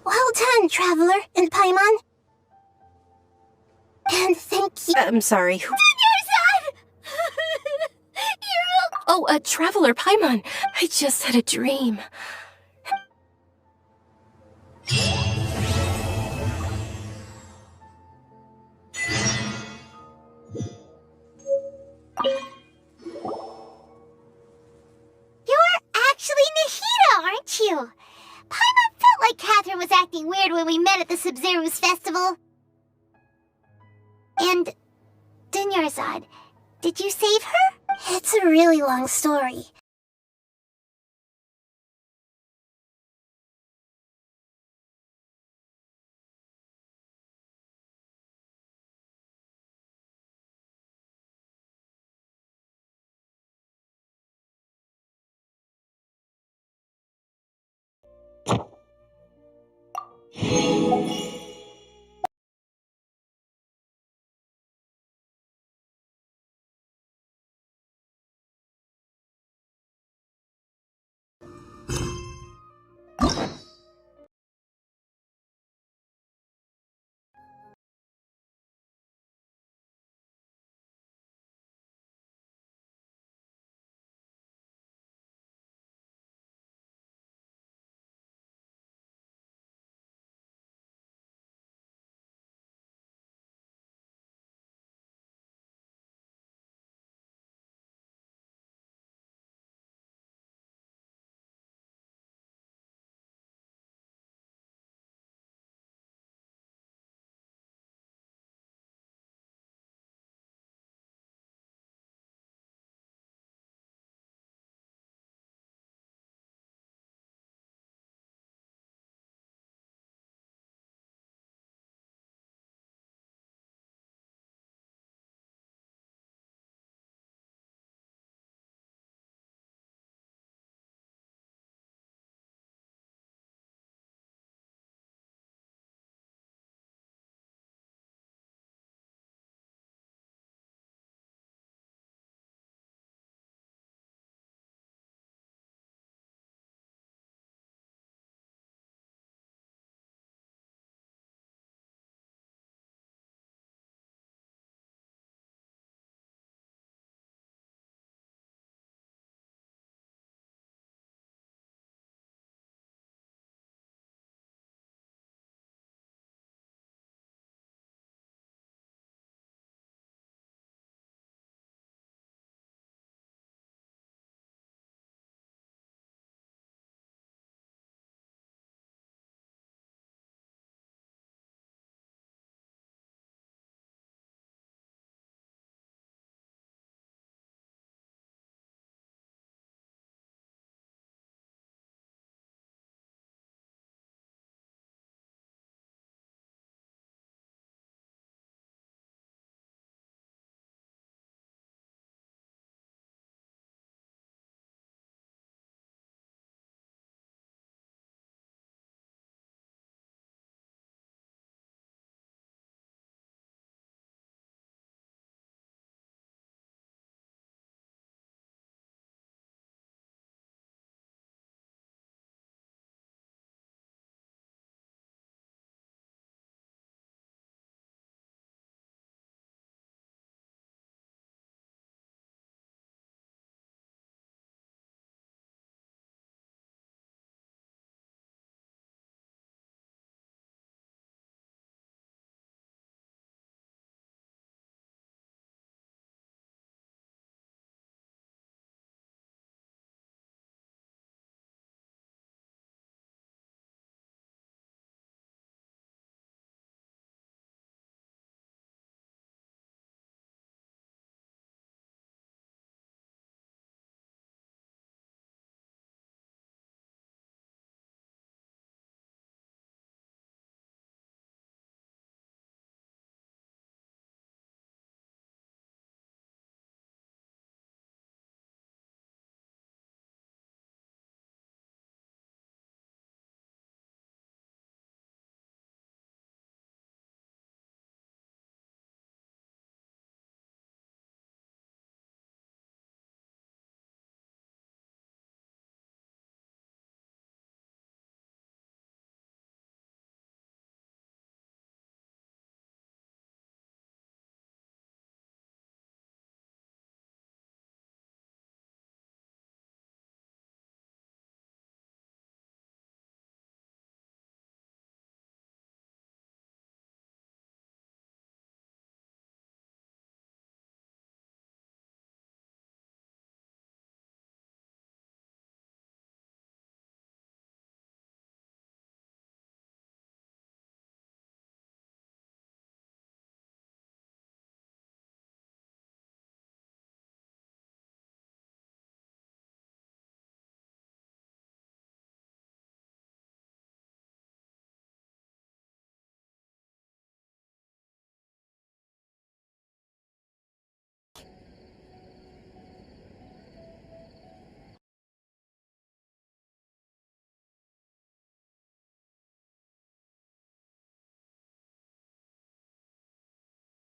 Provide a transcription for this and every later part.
Well done, Traveler and Paimon. And thank you. I'm sorry. Oh, Traveler Paimon. I just had a dream. You're actually Nahida, aren't you? Paimon felt like Catherine was acting weird when we met at the Sub-Zero's festival. And Dunyarzad, did you save her? It's a really long story.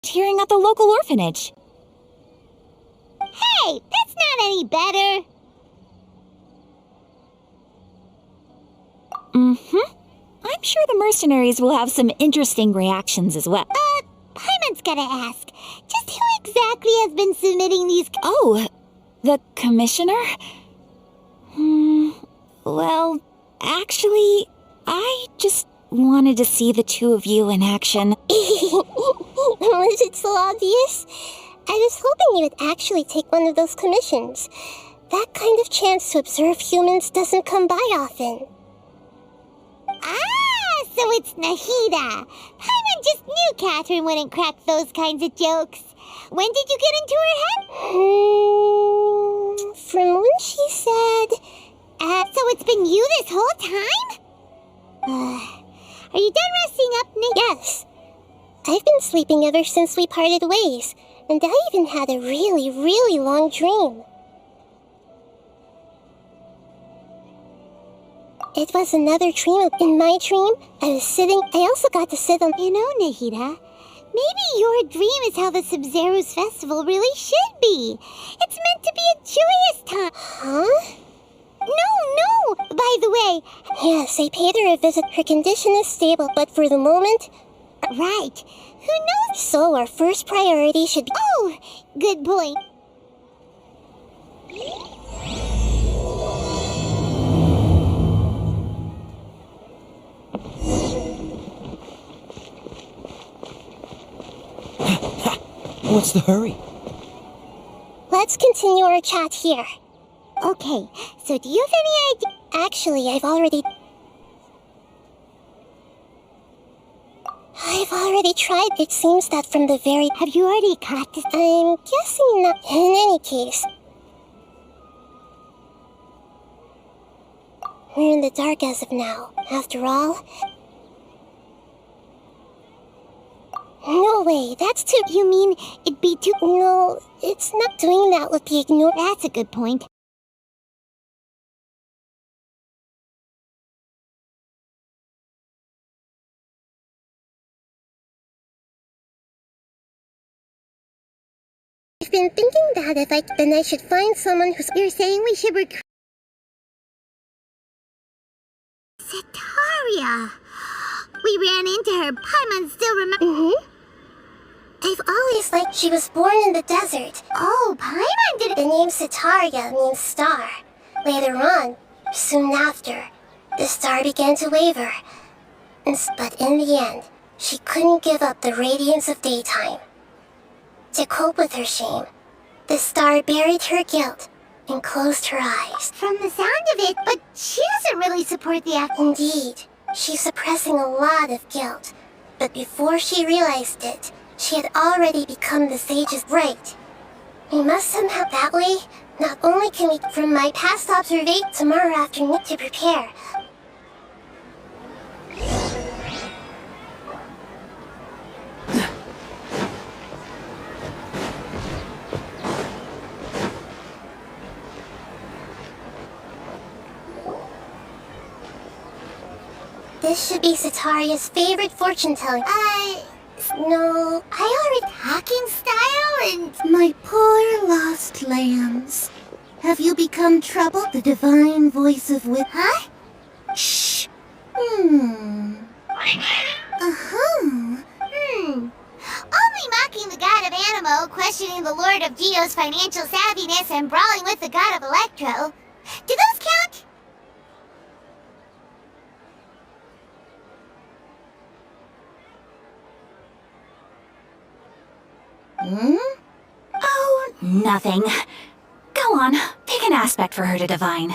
volunteering at the local orphanage. Hey, that's not any better. I'm sure the mercenaries will have some interesting reactions as well. Paimon's gotta ask. Just who exactly has been submitting these... Oh, the commissioner? Well, actually, I just wanted to see the two of you in action. Was it so obvious? I was hoping you would actually take one of those commissions. That kind of chance to observe humans doesn't come by often. Ah, so it's Nahida. Paimon just knew Catherine wouldn't crack those kinds of jokes. When did you get into her head? From when she said... So it's been you this whole time? Are you done resting up, Nick? Yes. I've been sleeping ever since we parted ways, and I even had a really, really long dream. It was another dream. In my dream, I was sitting... I also got to sit on... You know, Nahida, maybe your dream is how the Sub-Zero's festival really should be. It's meant to be a joyous time. Huh? No! By the way... Yes, I paid her a visit. Her condition is stable, but for the moment... Right. Who knows? So our first priority should be... Oh, good point. What's the hurry? Let's continue our chat here. Okay, so do you have any idea? Actually, I've already tried. It seems that from the very... Have you already caught this? I'm guessing not. In any case, we're in the dark as of now. After all... No way, that's too... You mean it'd be too... No, it's not. Doing that would be ignored. That's a good point. I've been thinking that then I should find someone who's... You're saying we should recruit... Setaria! We ran into her. Paimon still remember... I've always liked... She was born in the desert. Oh, Paimon did... The name Setaria means star. Later on, soon after, the star began to waver. But in the end, she couldn't give up the radiance of daytime. To cope with her shame, the star buried her guilt and closed her eyes. From the sound of it, but she doesn't really support the act. Indeed, she's suppressing a lot of guilt. But before she realized it, she had already become the sage's right. We must somehow that way. Not only can we, from my past observation, tomorrow afternoon to prepare. This should be Setaria's favorite fortune-telling. No, I already... Talking style and... My poor lost lambs. Have you become troubled? The divine voice of wit... Huh? Shh. Only mocking the god of Animo, questioning the lord of Geo's financial savviness, and brawling with the god of Electro. Do those count? Oh, nothing. Go on, pick an aspect for her to divine.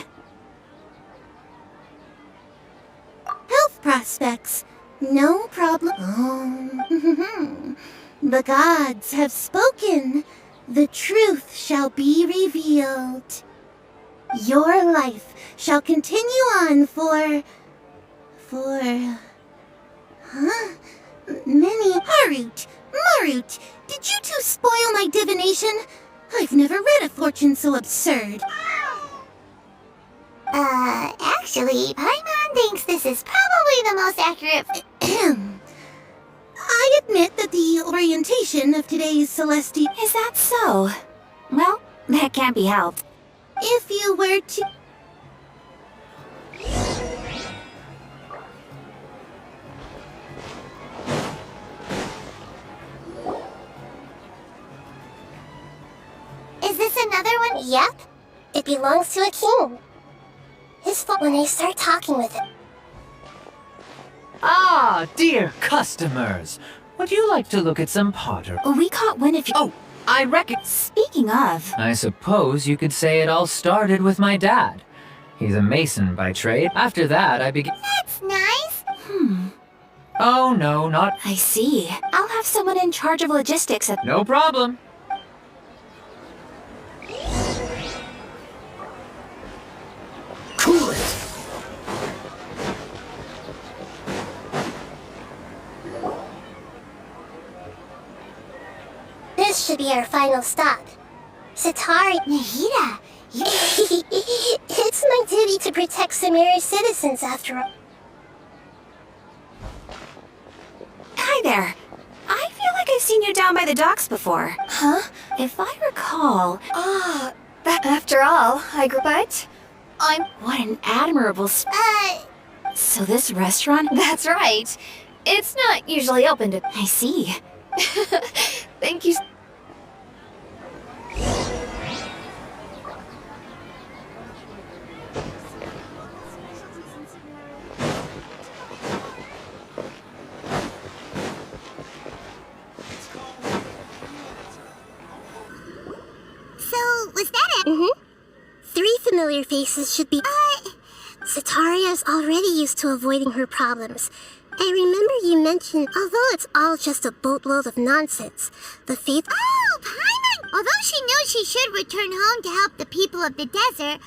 Health prospects. No problem. The gods have spoken. The truth shall be revealed. Your life shall continue on for... Many... Marut, did you two spoil my divination? I've never read a fortune so absurd. Actually, Paimon thinks this is probably the most accurate... I admit that the orientation of today's celestial... Is that so? Well, that can't be helped. If you were to... Is this another one? Yep. It belongs to a king. His fault when they start talking with him. Ah, dear customers. Would you like to look at some pottery? We caught wind of you. Oh, I reckon... Speaking of... I suppose you could say it all started with my dad. He's a mason by trade. After that, I began... That's nice. Oh, no, not... I see. I'll have someone in charge of logistics at... No problem. Cool it. This should be our final stop. Satari... Nahida, It's my duty to protect Samari's citizens after all. Hi there. I feel like I've seen you down by the docks before. Huh? If I recall... After all, I grew but What an admirable... So this restaurant... that's right. It's not usually open to... I see. Thank you. so was that it? Mm-hmm. 3 familiar faces should be... Sataria is already used to avoiding her problems. I remember you mentioned, although it's all just a boatload of nonsense, the faith... Oh, Paimon! Although she knows she should return home to help the people of the desert,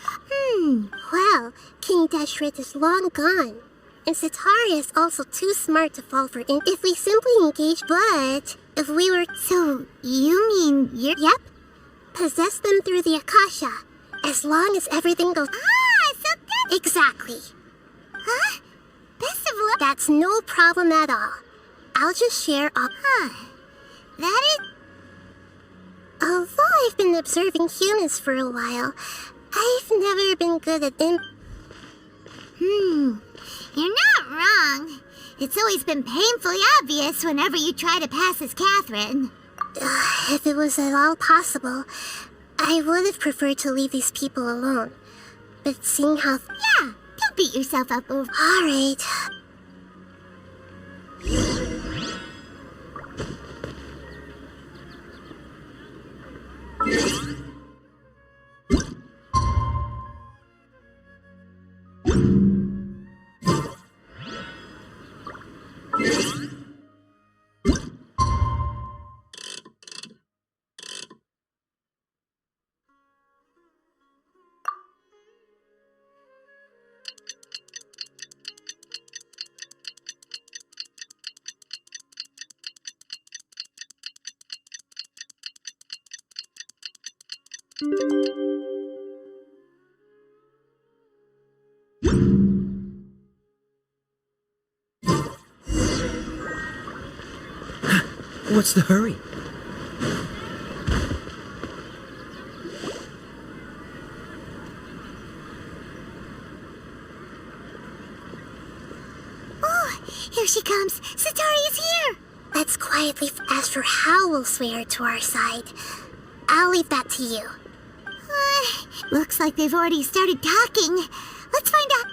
Well, King Deshret is long gone. And Sataria is also too smart to fall for in if we simply engage, but if we were... So, you mean you're... Yep. Possess them through the Akasha. As long as everything goes... so that's... Exactly. Huh? Best of luck. That's no problem at all. I'll just share all... That is... Although I've been observing humans for a while, I've never been good at You're not wrong. It's always been painfully obvious whenever you try to pass as Catherine. If it was at all possible, I would have preferred to leave these people alone. But seeing how... Yeah, don't beat yourself up over... All right. What's the hurry? Oh, here she comes. Satari is here. Let's quietly ask for how we'll sway her to our side. I'll leave that to you. Looks like they've already started talking. Let's find out.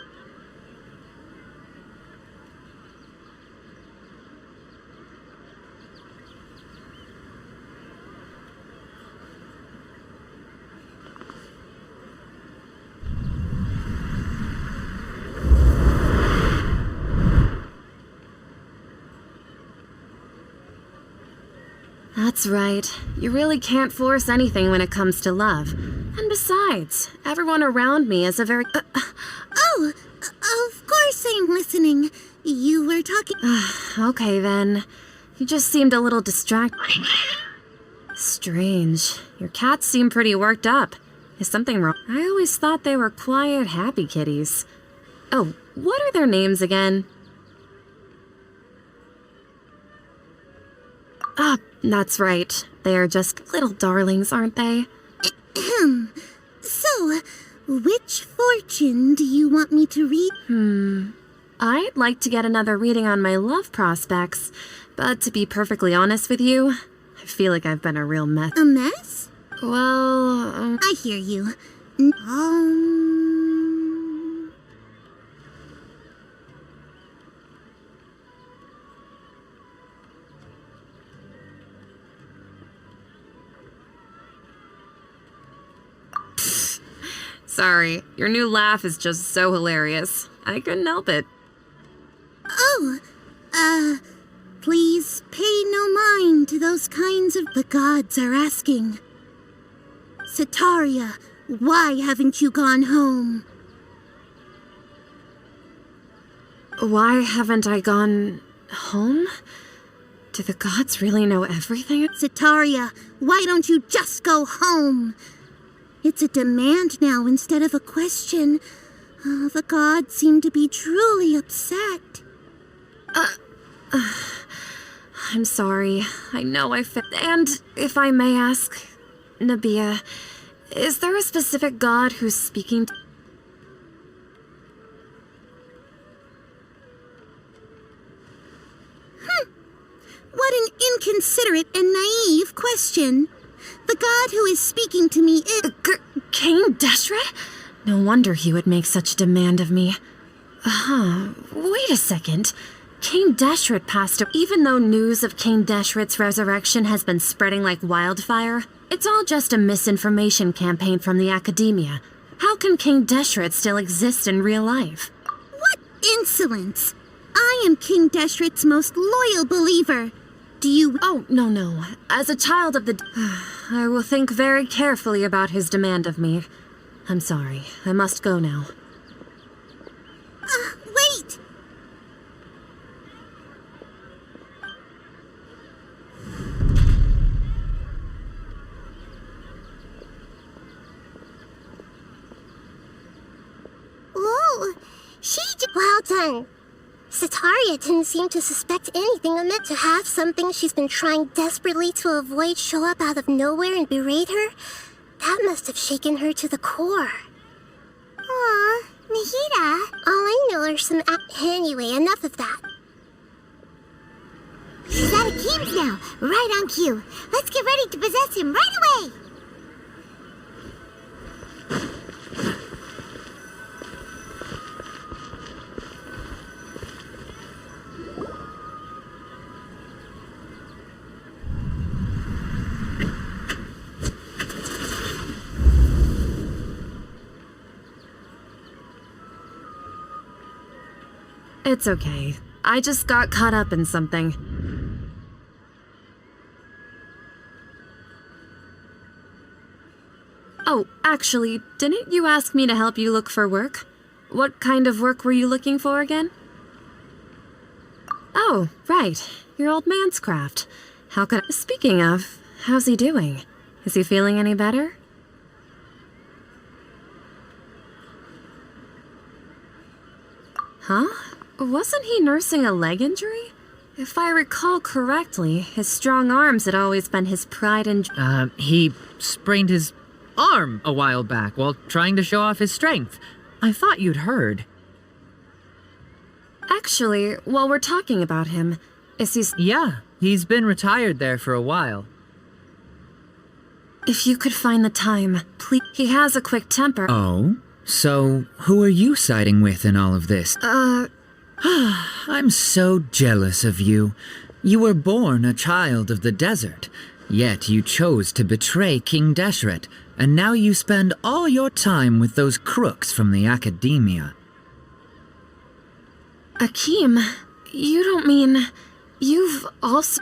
That's right. You really can't force anything when it comes to love. And besides, everyone around me is a very... Of course I'm listening. You were talking... Okay then. You just seemed a little distracted. Strange. Your cats seem pretty worked up. Is something wrong? I always thought they were quiet, happy kitties. Oh, what are their names again? That's right. They are just little darlings, aren't they? So, which fortune do you want me to read? I'd like to get another reading on my love prospects, but to be perfectly honest with you, I feel like I've been a real mess. A mess? Well, I hear you. sorry. Your new laugh is just so hilarious. I couldn't help it. Oh, please pay no mind to those kinds of... The gods are asking. Sataria, why haven't you gone home? Why haven't I gone home? Do the gods really know everything? Sataria, why don't you just go home? It's a demand now instead of a question. Oh, the gods seem to be truly upset. I'm sorry. I know I fit. And if I may ask, Nabia, is there a specific god who's speaking to... What an inconsiderate and naive question. The god who is speaking to me is... King Deshret? No wonder he would make such a demand of me. Wait a second. King Deshret passed away. Even though news of King Deshret's resurrection has been spreading like wildfire, it's all just a misinformation campaign from the academia. How can King Deshret still exist in real life? What insolence! I am King Deshret's most loyal believer. Do you... Oh, no. As a child of the... I will think very carefully about his demand of me. I'm sorry. I must go now. Wait! Whoa! Well done. Sataria didn't seem to suspect anything amid to have something she's been trying desperately to avoid show up out of nowhere and berate her. That must have shaken her to the core. Aw, Nahida. All I know are some... Anyway, enough of that. He's out of Kim's now, right on cue. Let's get ready to possess him right away. It's okay. I just got caught up in something. Oh, actually, didn't you ask me to help you look for work? What kind of work were you looking for again? Oh, right. Your old man's craft. How could I... Speaking of, how's he doing? Is he feeling any better? Huh? Wasn't he nursing a leg injury? If I recall correctly, his strong arms had always been his pride and... He sprained his arm a while back while trying to show off his strength. I thought you'd heard. Actually, while we're talking about him, is he... Yeah, he's been retired there for a while. If you could find the time, please... He has a quick temper. Oh? So, who are you siding with in all of this? I'm so jealous of you. You were born a child of the desert, yet you chose to betray King Deshret, and now you spend all your time with those crooks from the academia. Akeem, you don't mean... You've also...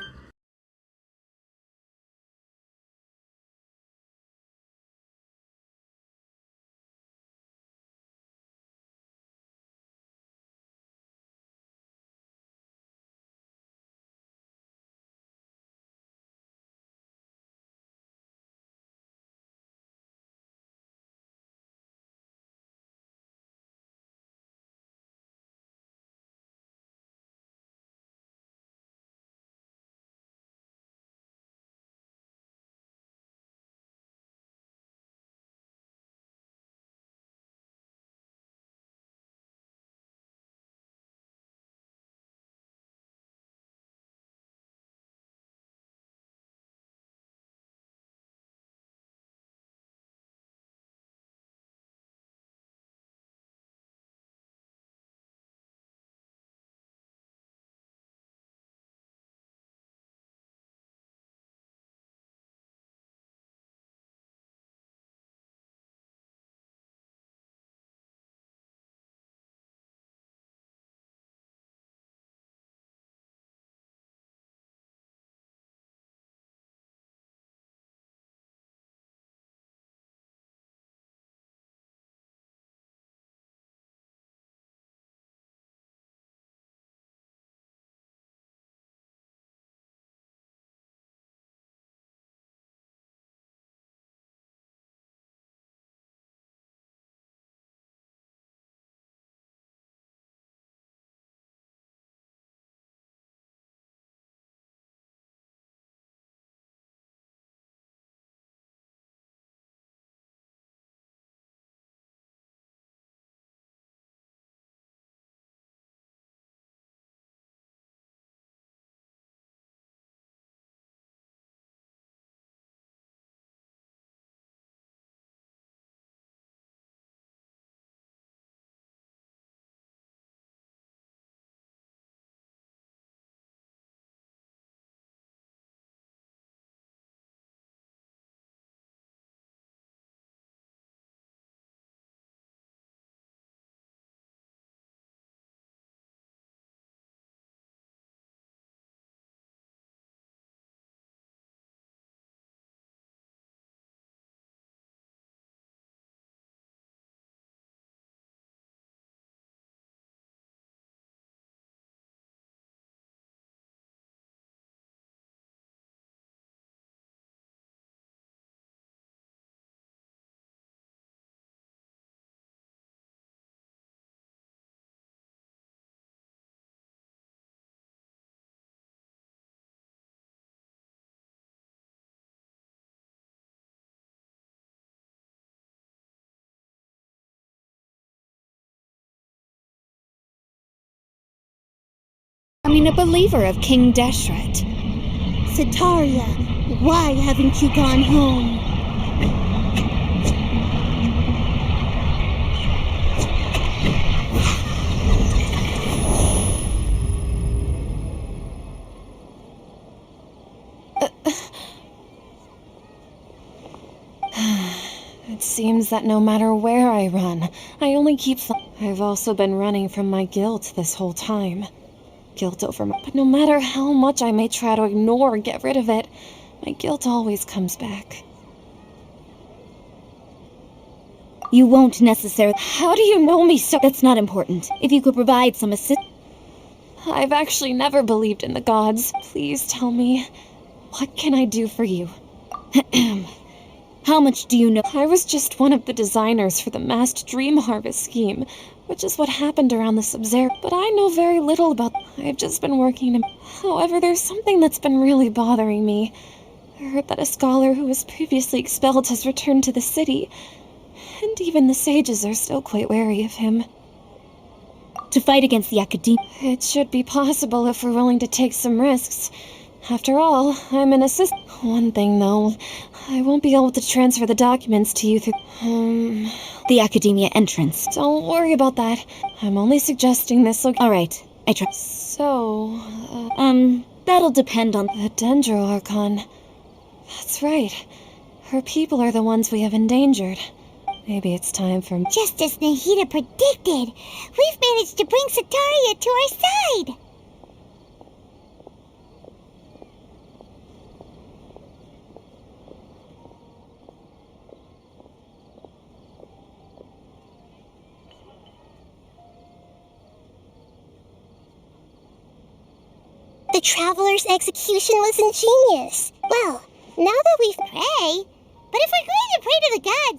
a believer of King Deshret. Sitaria, why haven't you gone home? It seems that no matter where I run, I only keep I've also been running from my guilt this whole time. Guilt over my... But no matter how much I may try to ignore or get rid of it, my guilt always comes back. You won't necessarily... How do you know me so... That's not important. If you could provide some assistance... I've actually never believed in the gods. Please tell me, what can I do for you? How much do you know? I was just one of the designers for the massed dream harvest scheme, which is what happened around the Sub-Zero. But I know very little about... I've just been working to... However, there's something that's been really bothering me. I heard that a scholar who was previously expelled has returned to the city, and even the sages are still quite wary of him. To fight against the Academia? It should be possible if we're willing to take some risks. After all, I'm an assistant. One thing, though, I won't be able to transfer the documents to you through... The Academia entrance. Don't worry about that. I'm only suggesting this look... Alright, I try. So, that'll depend on... The Dendro Archon. That's right. Her people are the ones we have endangered. Maybe it's time for... Just as Nahida predicted, we've managed to bring Sitaria to our side. The Traveler's execution was ingenious. Well, now that we've... Pray? But if we're going to pray to the gods...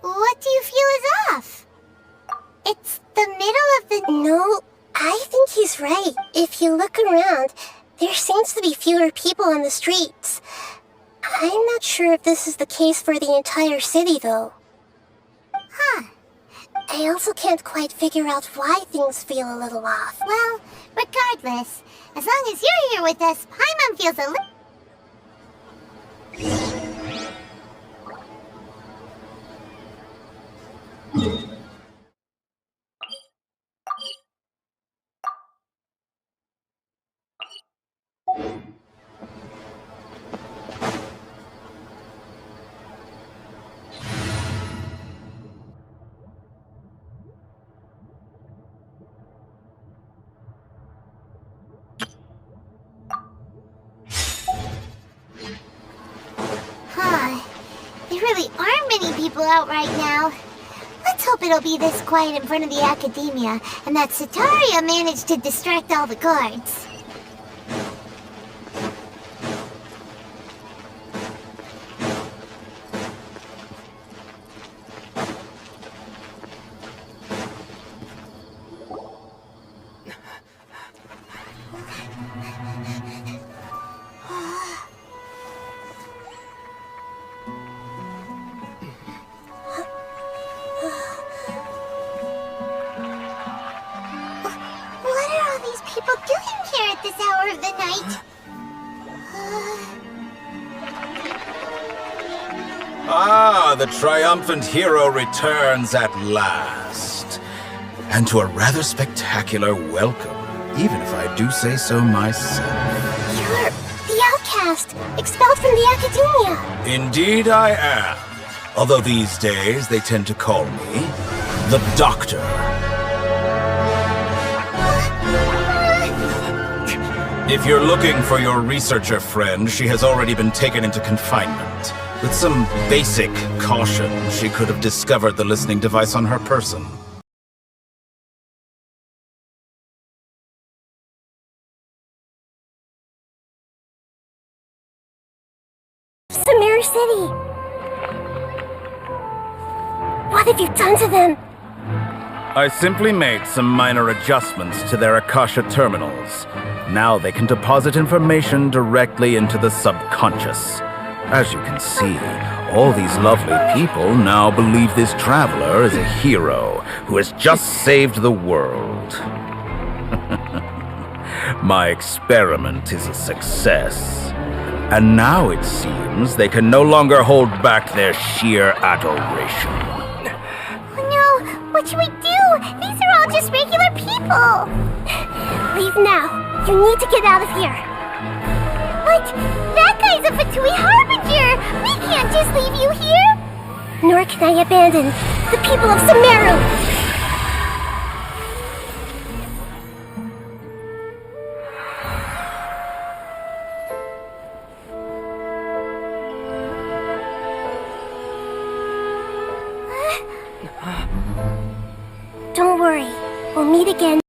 What do you feel is off? It's the middle of the... No, I think he's right. If you look around, there seems to be fewer people on the streets. I'm not sure if this is the case for the entire city, though. Huh. I also can't quite figure out why things feel a little off. Well, regardless, as long as you're here with us, Paimon feels a little... There really aren't many people out right now. Let's hope it'll be this quiet in front of the Academia, and that Sitaria managed to distract all the guards. these people doing here at this hour of the night? Ah, the triumphant hero returns at last. And to a rather spectacular welcome, even if I do say so myself. You're the outcast, expelled from the Academia. Indeed I am. Although these days they tend to call me the Doctor. If you're looking for your researcher friend, she has already been taken into confinement. With some basic caution, she could have discovered the listening device on her person. Sumeru City. What have you done to them? I simply made some minor adjustments to their Akasha terminals. Now they can deposit information directly into the subconscious. As you can see, all these lovely people now believe this traveler is a hero who has just saved the world. My experiment is a success. And now it seems they can no longer hold back their sheer adoration. Oh no, what should we do? These are all just regular people. Leave now. You need to get out of here. But that guy's a Fatui Harbinger! We can't just leave you here! Nor can I abandon the people of Sumeru! Don't worry. We'll meet again.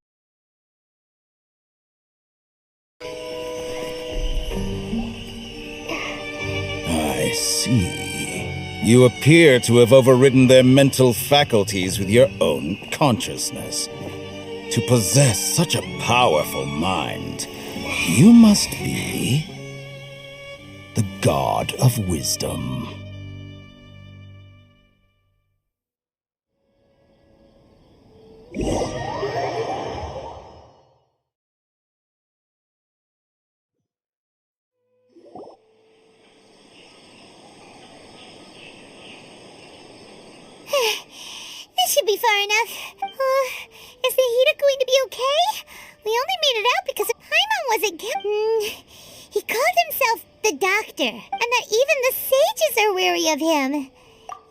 I see. You appear to have overridden their mental faculties with your own consciousness. To possess such a powerful mind, you must be the God of Wisdom. This should be far enough. Is the Hida going to be okay? We only made it out because Paimon wasn't killed. He called himself the Doctor, and that even the sages are weary of him.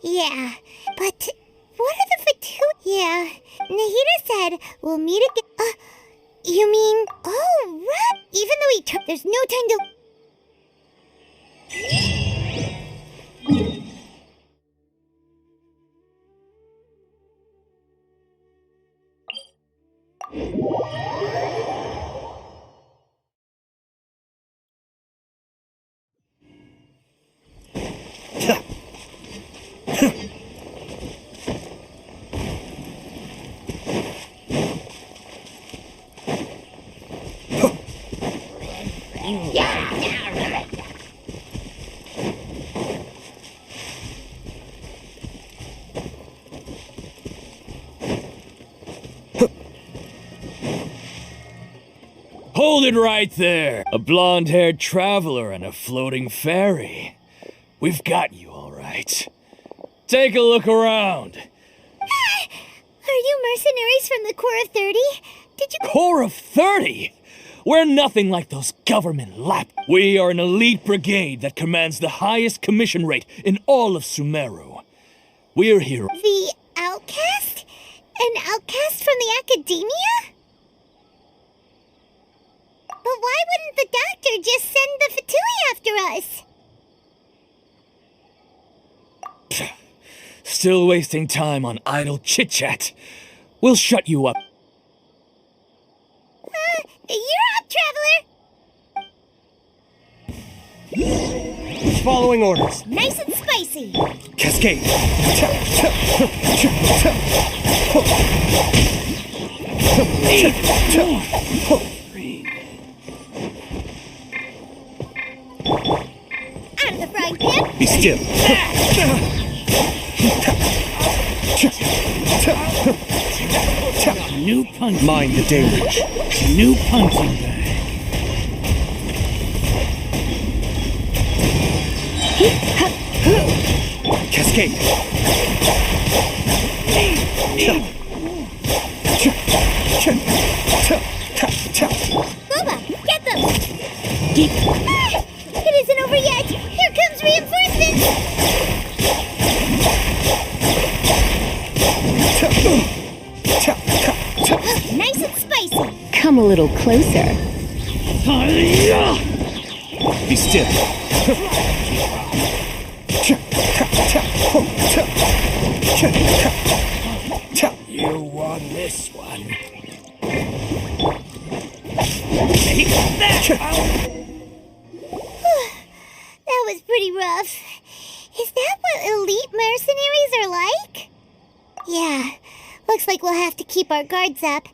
Yeah, but what are the Fatu? Yeah, Nahida said we'll meet again. You mean? Oh, right. Even though he took, there's no time to. Hold it right there! A blonde-haired traveler and a floating fairy. We've got you, all right. Take a look around. Are you mercenaries from the Corps of 30? Did you... Corps of 30? We're nothing like those government lap. We are an elite brigade that commands the highest commission rate in all of Sumeru. We're here... The outcast? An outcast from the Academia? But why wouldn't the Doctor just send the Fatui after us? Still wasting time on idle chit-chat. We'll shut you up. You're up, Traveler! Following orders. Nice and spicy. Cascade. Out of the frying pan. Be still. New punching. Mind the damage. New punching bag. Cascade. Boba, get them! Ah, it isn't over yet! Here comes reinforcements! Nice and spicy! Come a little closer. Be still. You won this one. Take that! That was pretty rough. Is that what elite mercenaries are like? Yeah, looks like we'll have to keep our guards up.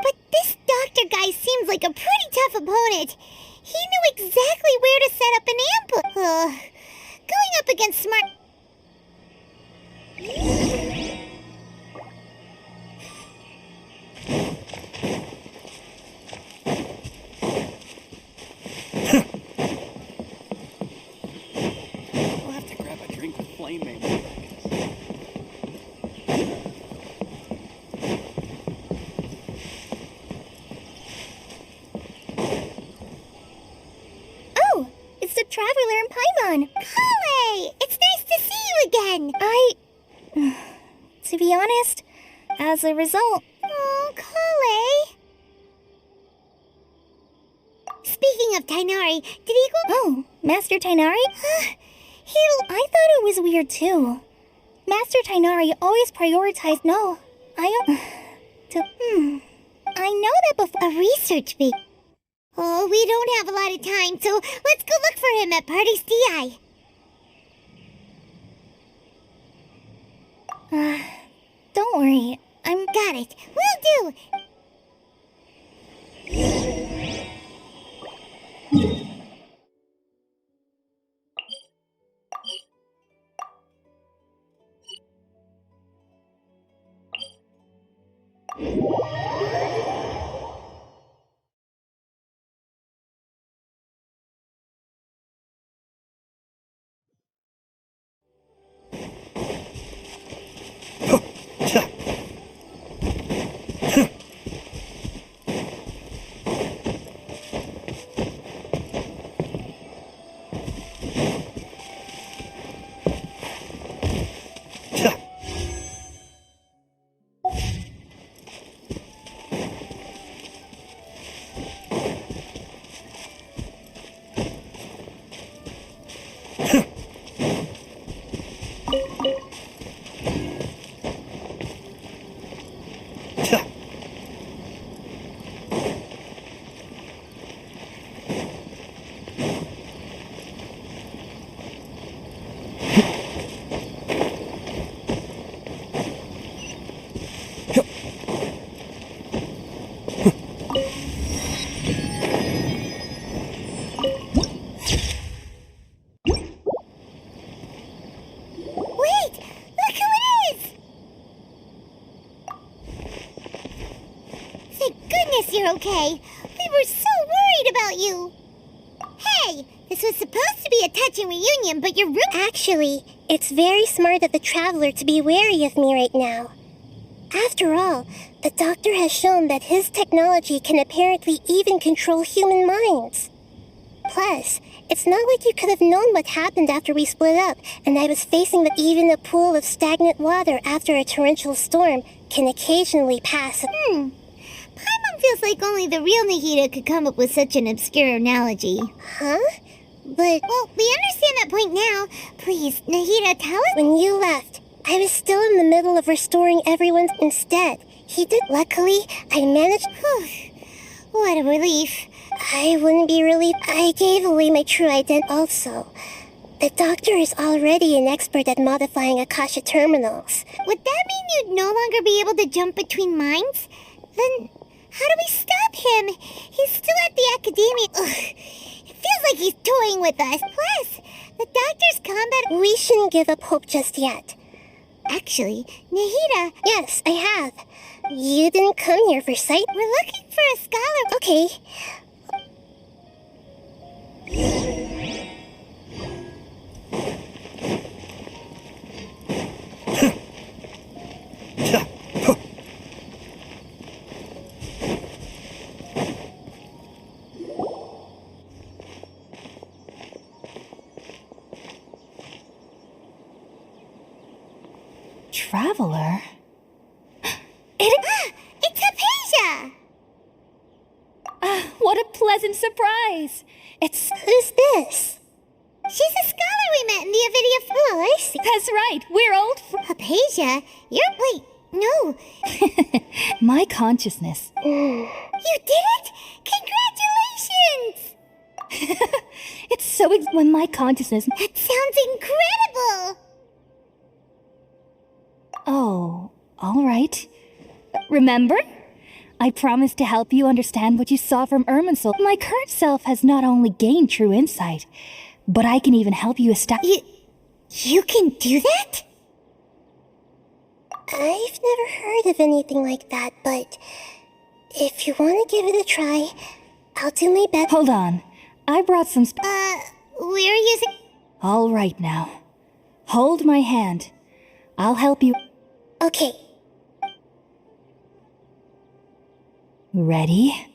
But this doctor guy seems like a pretty tough opponent. He knew exactly where to set up an ambush. Going up against smart... We'll have to grab a drink with Flame maybe. Oh, it's the Traveler and Paimon. Kale, it's nice to see you again. To be honest, as a result... Oh, Kale. Speaking of Tainari, did he go... Oh, Master Tainari? I thought it was weird too. Master Tainari always prioritized... No, I know that before... A research bee. Oh, we don't have a lot of time, so let's go look for him at Party's DI. Don't worry. Got it. Will do. You're okay. We were so worried about you. Hey, this was supposed to be a touching reunion, but you're Actually, it's very smart of the Traveler to be wary of me right now. After all, the Doctor has shown that his technology can apparently even control human minds. Plus, it's not like you could have known what happened after we split up, and I was facing that even a pool of stagnant water after a torrential storm can occasionally pass. Paimon feels like only the real Nahida could come up with such an obscure analogy. Huh? But... Well, we understand that point now. Please, Nahida, tell us... When you left, I was still in the middle of restoring everyone instead. He did... Luckily, I managed... What a relief. I wouldn't be relieved. I gave away my true identity also. The Doctor is already an expert at modifying Akasha terminals. Would that mean you'd no longer be able to jump between minds? Then... how do we stop him? He's still at the academia. Ugh. It feels like he's toying with us. Plus, the Doctor's combat... We shouldn't give up hope just yet. Actually, Nahida... Yes, I have. You didn't come here for sight? We're looking for a scholar. Okay. Traveler? It's Hypatia! What a pleasant surprise! Who's this? She's a scholar we met in the Avidia. Oh, I see. That's right, we're old Hypatia? Wait, no. My consciousness. You did it? Congratulations! It's so when my consciousness. That sounds incredible! Oh, all right. Remember? I promised to help you understand what you saw from Irminsul. My current self has not only gained true insight, but I can even help you establish. You can do that? I've never heard of anything like that, but if you want to give it a try, I'll do my best. Hold on. I brought some We're using... All right now. Hold my hand. I'll help you. Okay. Ready?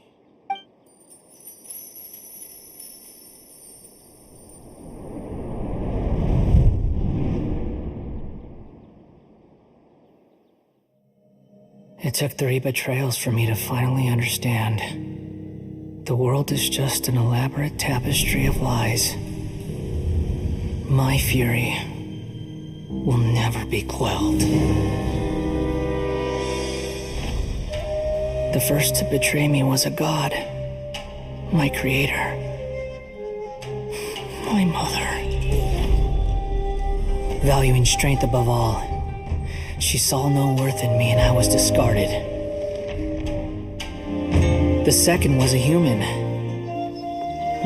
It took 3 betrayals for me to finally understand. The world is just an elaborate tapestry of lies. My fury will never be quelled. The first to betray me was a god, my creator, my mother. Valuing strength above all, she saw no worth in me and I was discarded. The second was a human,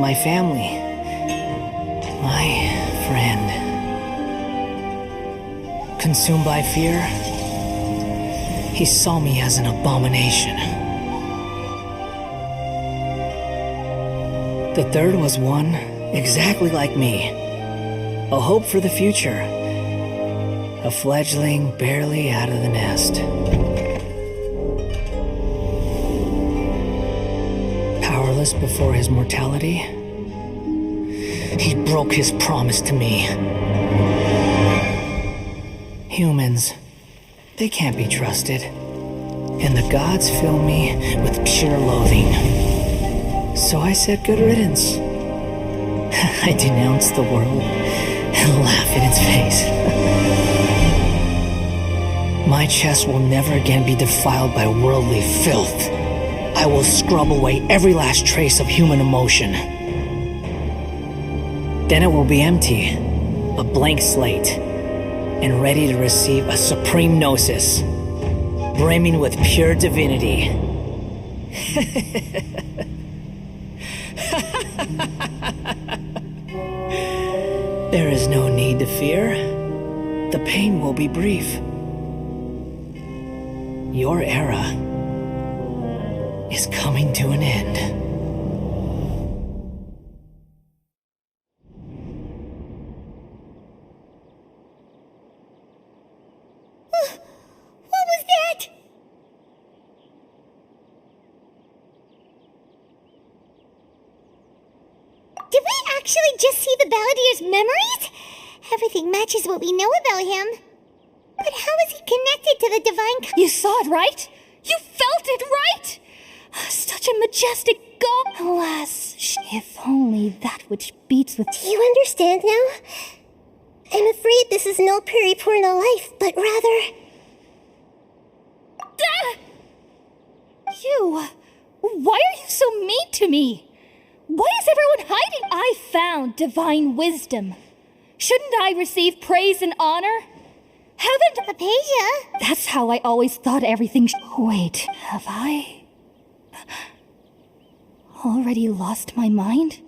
my family, my friend. Consumed by fear, he saw me as an abomination. The third was one exactly like me, a hope for the future, a fledgling barely out of the nest. Powerless before his mortality, he broke his promise to me. Humans, they can't be trusted, and the gods fill me with pure loathing. So I said good riddance. I denounced the world and laughed in its face. My chest will never again be defiled by worldly filth. I will scrub away every last trace of human emotion. Then it will be empty, a blank slate, and ready to receive a supreme gnosis, brimming with pure divinity. There is no need to fear. The pain will be brief. Your era is coming to an end. What was that? Did we actually just see the Balladier's memories? Everything matches what we know about him. But how is he connected to the divine... You saw it, right? You felt it, right? Such a majestic god. Alas, if only that which beats with... Do you understand now? I'm afraid this is no periporno life, but rather... You! Why are you so mean to me? Why is everyone hiding? I found divine wisdom. Shouldn't I receive praise and honor? Haven't... Hypatia? That's how I always thought everything Wait, have I... already lost my mind?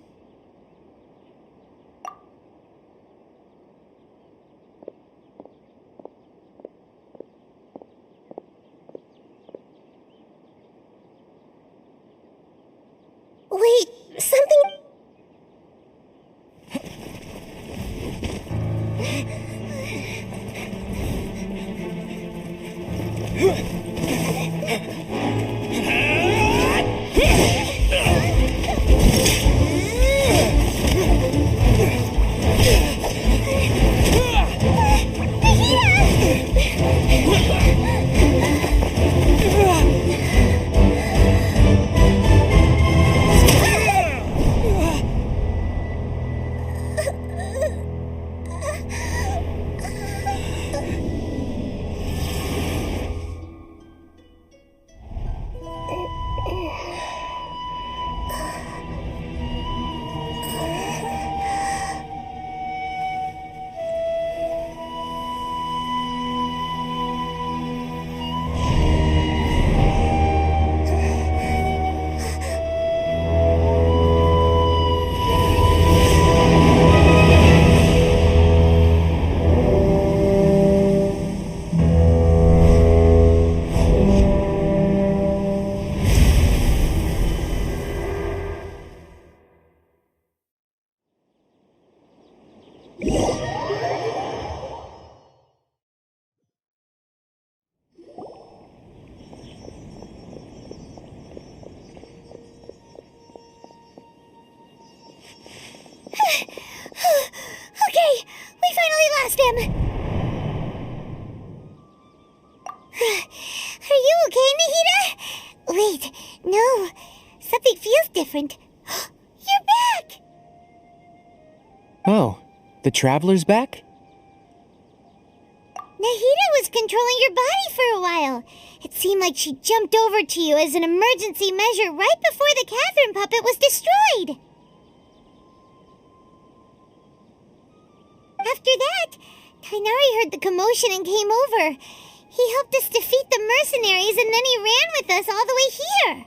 No, something feels different. You're back! Oh, the Traveler's back? Nahida was controlling your body for a while. It seemed like she jumped over to you as an emergency measure right before the Catherine puppet was destroyed. After that, Tainari heard the commotion and came over. He helped us defeat the mercenaries and then he ran with us all the way here.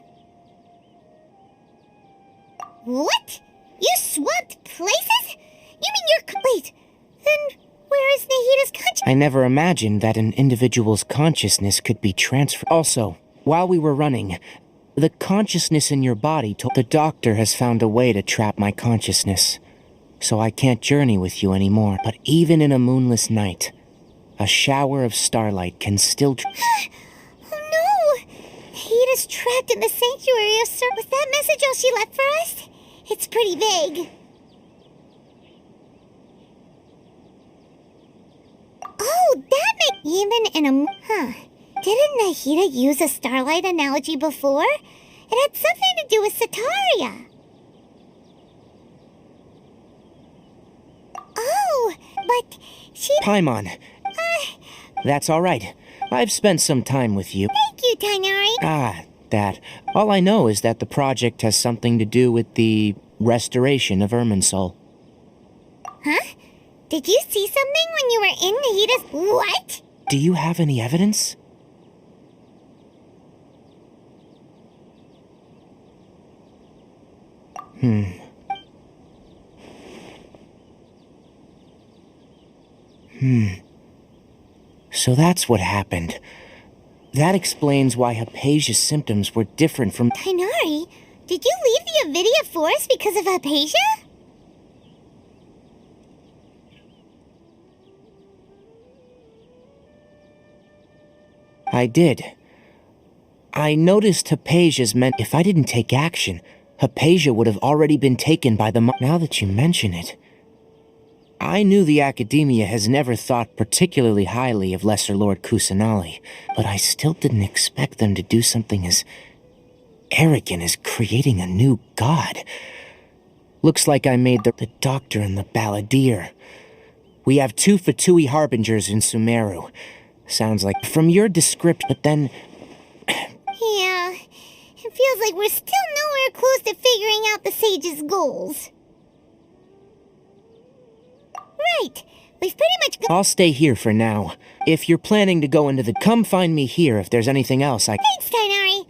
What? You swapped places? You mean you're... Wait, then where is Nahida's consciousness? I never imagined that an individual's consciousness could be transferred. Also, while we were running, the consciousness in your body told... The doctor has found a way to trap my consciousness, so I can't journey with you anymore. But even in a moonless night, a shower of starlight can still... Oh no! Nahida's trapped in the sanctuary of Sir... Was that message all she left for us? It's pretty vague. Oh, that makes... Even in a... Huh. Didn't Nahida use a starlight analogy before? It had something to do with Sataria. Oh, but she... Paimon. That's all right. I've spent some time with you. Thank you, Tainari. That. All I know is that the project has something to do with the restoration of Irminsul. Huh? Did you see something when you were in Nahida's... What? Do you have any evidence? So that's what happened. That explains why Hypatia's symptoms were different from... Tainari, did you leave the Avidia Forest because of Hypatia? I did. I noticed Hypatia's meant... If I didn't take action, Hypatia would have already been taken by the... Now that you mention it... I knew the Academia has never thought particularly highly of Lesser Lord Kusanali, but I still didn't expect them to do something as arrogant as creating a new god. Looks like I made the Doctor and the Balladeer. We have 2 Fatui Harbingers in Sumeru. Sounds like from your description, but then... Yeah, it feels like we're still nowhere close to figuring out the Sage's goals. Right, we've pretty much I'll stay here for now. If you're planning to go into the... Come find me here if there's anything else I... Thanks, Tainari.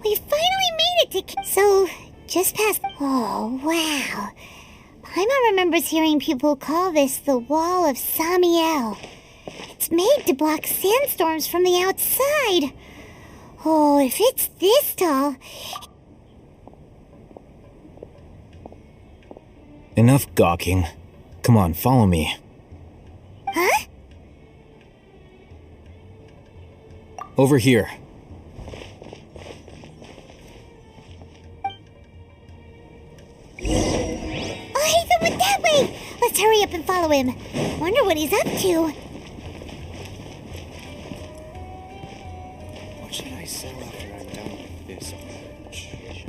We finally made it to... So, just past... Oh, wow. Paimon remembers hearing people call this the Wall of Samiel. It's made to block sandstorms from the outside. Oh, if it's this tall... Enough gawking. Come on, follow me. Huh? Over here. Went that way! Let's hurry up and follow him. Wonder what he's up to. What should I sell after I'm done with this purge?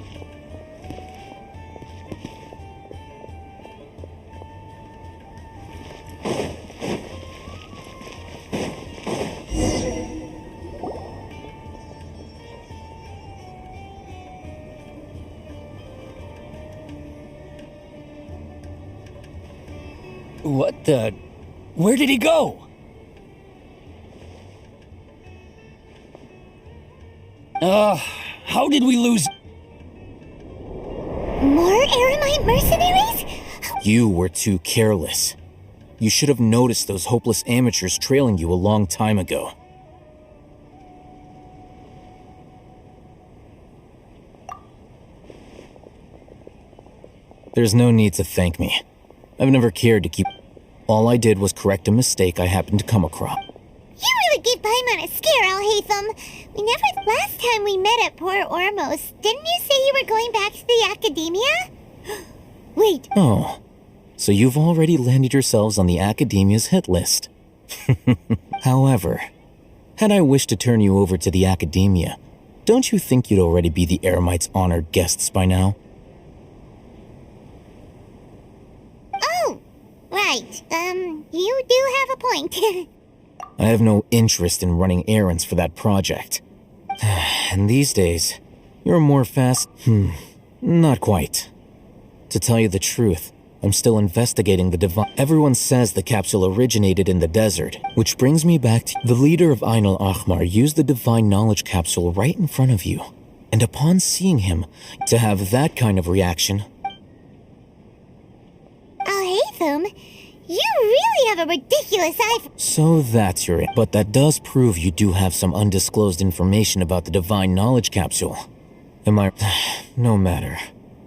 What the... Where did he go? How did we lose... More Eremite mercenaries? You were too careless. You should have noticed those hopeless amateurs trailing you a long time ago. There's no need to thank me. I've never cared to keep... All I did was correct a mistake I happened to come across. You really gave Paimon a scare, Alhaitham. Last time we met at Port Ormos, didn't you say you were going back to the Academia? Wait. Oh, so you've already landed yourselves on the Academia's hit list. However, had I wished to turn you over to the Academia, don't you think you'd already be the Eremites' honored guests by now? Oh, right. You do have a point. I have no interest in running errands for that project. And these days, you're more fast... not quite. To tell you the truth, I'm still investigating the divine... Everyone says the capsule originated in the desert, which brings me back to... The leader of Ain al-Ahmar used the divine knowledge capsule right in front of you. And upon seeing him, to have that kind of reaction... Alhaitham, you really have a ridiculous eye for... So that's your... But that does prove you do have some undisclosed information about the divine knowledge capsule. Am I... No matter.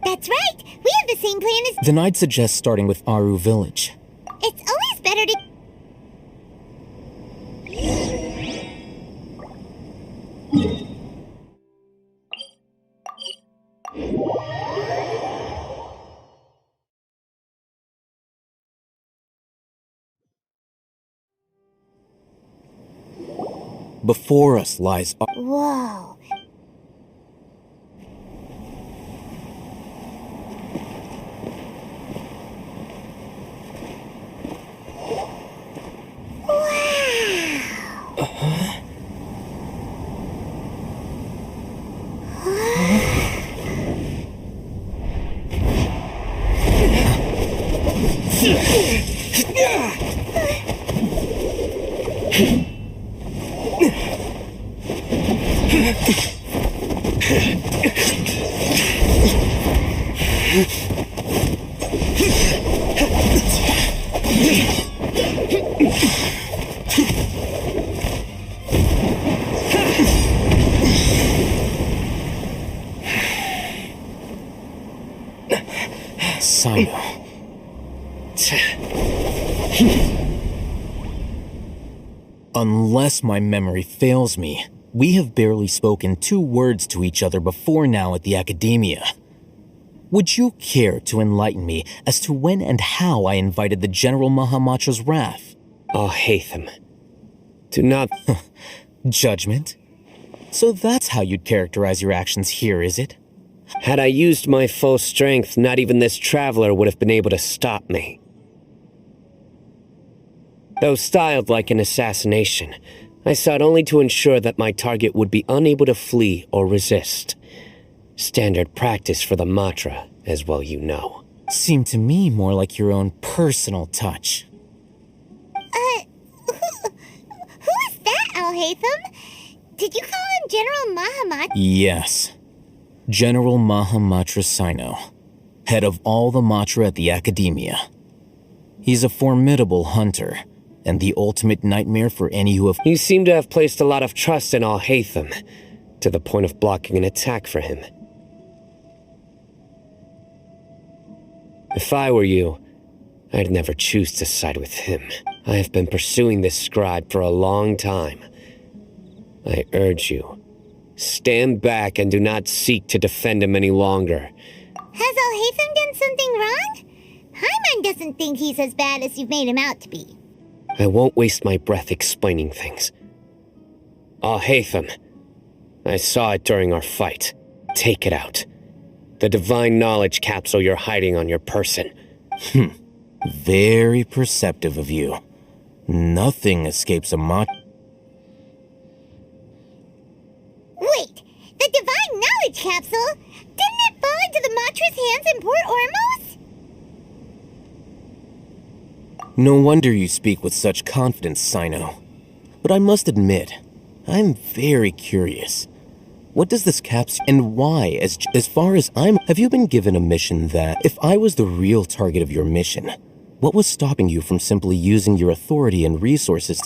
That's right. We have the same plan as... Then I'd suggest starting with Aru Village. It's always better to... Before us lies... Whoa. Unless my memory fails me, we have barely spoken 2 words to each other before now at the Academia. Would you care to enlighten me as to when and how I invited the General Mahamatra's wrath? Alhaitham, do not... Judgment? So that's how you'd characterize your actions here, is it? Had I used my full strength, not even this traveler would have been able to stop me. Though styled like an assassination, I sought only to ensure that my target would be unable to flee or resist. Standard practice for the Matra, as well you know. Seemed to me more like your own personal touch. Who is that, Alhaitham? Did you call him General Mahamatra? Yes. General Mahamatra Sino, head of all the Matra at the Academia. He's a formidable hunter, and the ultimate nightmare for any who have... You seem to have placed a lot of trust in Alhaitham, to the point of blocking an attack for him. If I were you, I'd never choose to side with him. I have been pursuing this scribe for a long time. I urge you, stand back and do not seek to defend him any longer. Has Alhaitham done something wrong? Paimon doesn't think he's as bad as you've made him out to be. I won't waste my breath explaining things. Alhaitham, I saw it during our fight. Take it out. The divine knowledge capsule you're hiding on your person. Very perceptive of you. Nothing escapes a Matra. Wait, the divine knowledge capsule? Didn't it fall into the Matra's hands in Port Ormos? No wonder you speak with such confidence, Sino. But I must admit, I'm very curious. What does this capsule and why, as far as have you been given a mission that, if I was the real target of your mission, What was stopping you from simply using your authority and resources?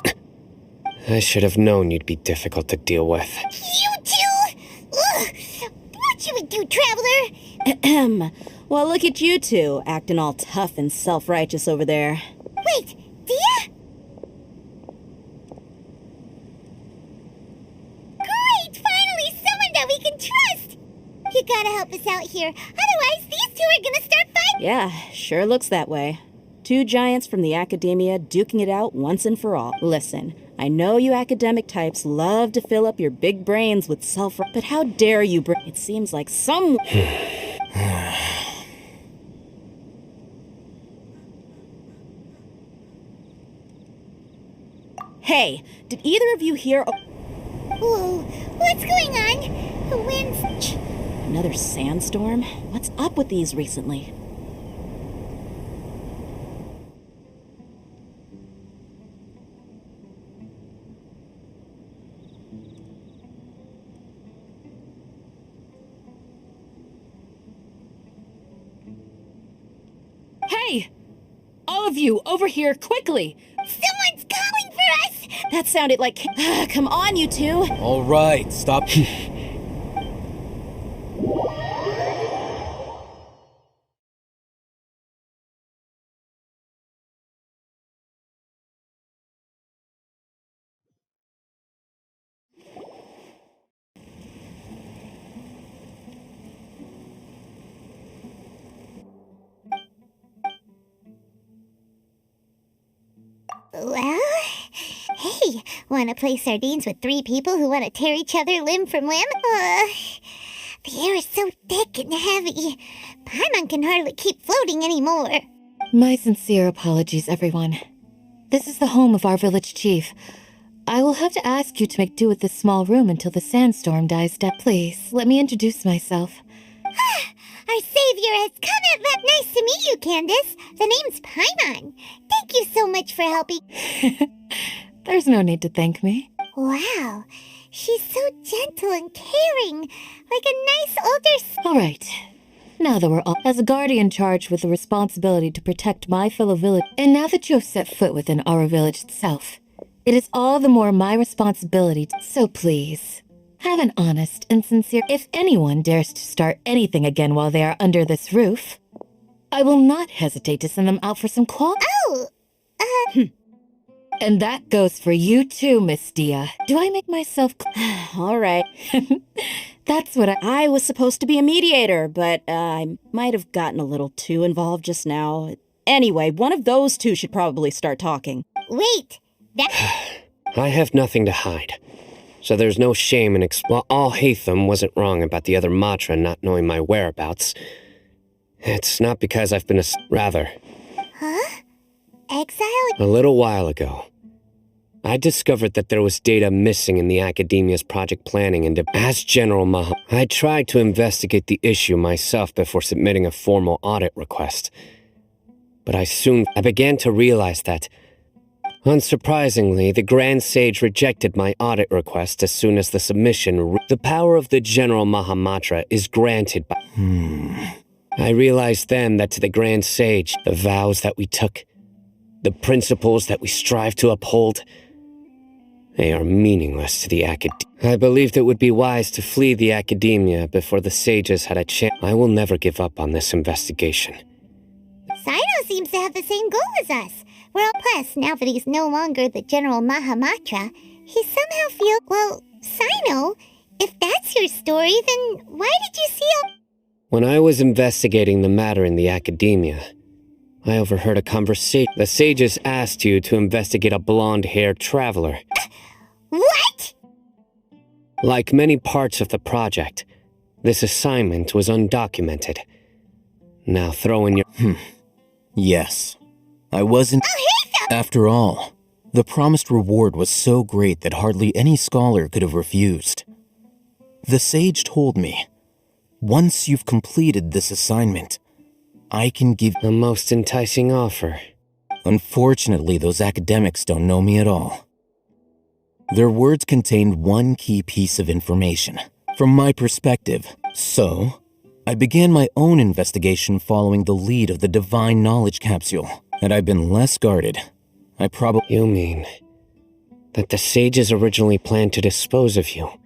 I should have known you'd be difficult to deal with. You two! Ugh. What should we do, Traveler? Ahem. Well, look at you two, acting all tough and self-righteous over there. Wait, Dia? Great! Finally, someone that we can trust! You gotta help us out here. Otherwise, these two are gonna start fighting! Yeah, sure looks that way. Two giants from the academia duking it out once and for all. Listen, I know you academic types love to fill up your big brains with but how dare you it seems like some... Hey, did either of you hear... Whoa, what's going on? The wind's... Another sandstorm? What's up with these recently? Hey! All of you, over here, quickly! Someone's calling for us! That sounded like... Come on, you two! All right, stop. Well, hey, wanna play sardines with three people who wanna tear each other limb from limb? The air is so thick and heavy. Paimon can hardly keep floating anymore. My sincere apologies, everyone. This is the home of our village chief. I will have to ask you to make do with this small room until the sandstorm dies down. Please, let me introduce myself. Our savior has come at last. Nice to meet you, Candace. The name's Paimon. Thank you so much for helping. There's no need to thank me. Wow, she's so gentle and caring, like a nice older... All right. Now that we're all... As a guardian charged with the responsibility to protect my fellow village, and now that you have set foot within our village itself, it is all the more my responsibility so please, have an honest and sincere... If anyone dares to start anything again while they are under this roof, I will not hesitate to send them out for some Oh, And that goes for you too, Miss Dia. Do I make myself... All right. That's what I was supposed to be a mediator, but I might have gotten a little too involved just now. Anyway, one of those two should probably start talking. Wait, I have nothing to hide. So there's no shame in While Al-Haytham wasn't wrong about the other Matra not knowing my whereabouts, it's not because I've been rather... Huh? Exile? A little while ago, I discovered that there was data missing in the Academia's project planning and as General Maha, I tried to investigate the issue myself before submitting a formal audit request. But I began to realize that, unsurprisingly, the Grand Sage rejected my audit request as soon as the submission the power of the General Mahamatra is granted by... I realized then that to the Grand Sage, the vows that we took, the principles that we strive to uphold, they are meaningless to the I believed it would be wise to flee the Academia before the sages had a chance. I will never give up on this investigation. Sino seems to have the same goal as us. Well, plus, now that he's no longer the General Mahamatra, he somehow feels... Well, Sino, if that's your story, then why did you see a... When I was investigating the matter in the Academia, I overheard a conversation. The sages asked you to investigate a blonde-haired traveler. What? Like many parts of the project, this assignment was undocumented. Now throw in your... Yes. I wasn't... After all, the promised reward was so great that hardly any scholar could have refused. The sage told me, once you've completed this assignment, I can give... A most enticing offer. Unfortunately, those academics don't know me at all. Their words contained one key piece of information, from my perspective. So, I began my own investigation following the lead of the Divine Knowledge Capsule. Had I been less guarded, I probably... You mean that the sages originally planned to dispose of you,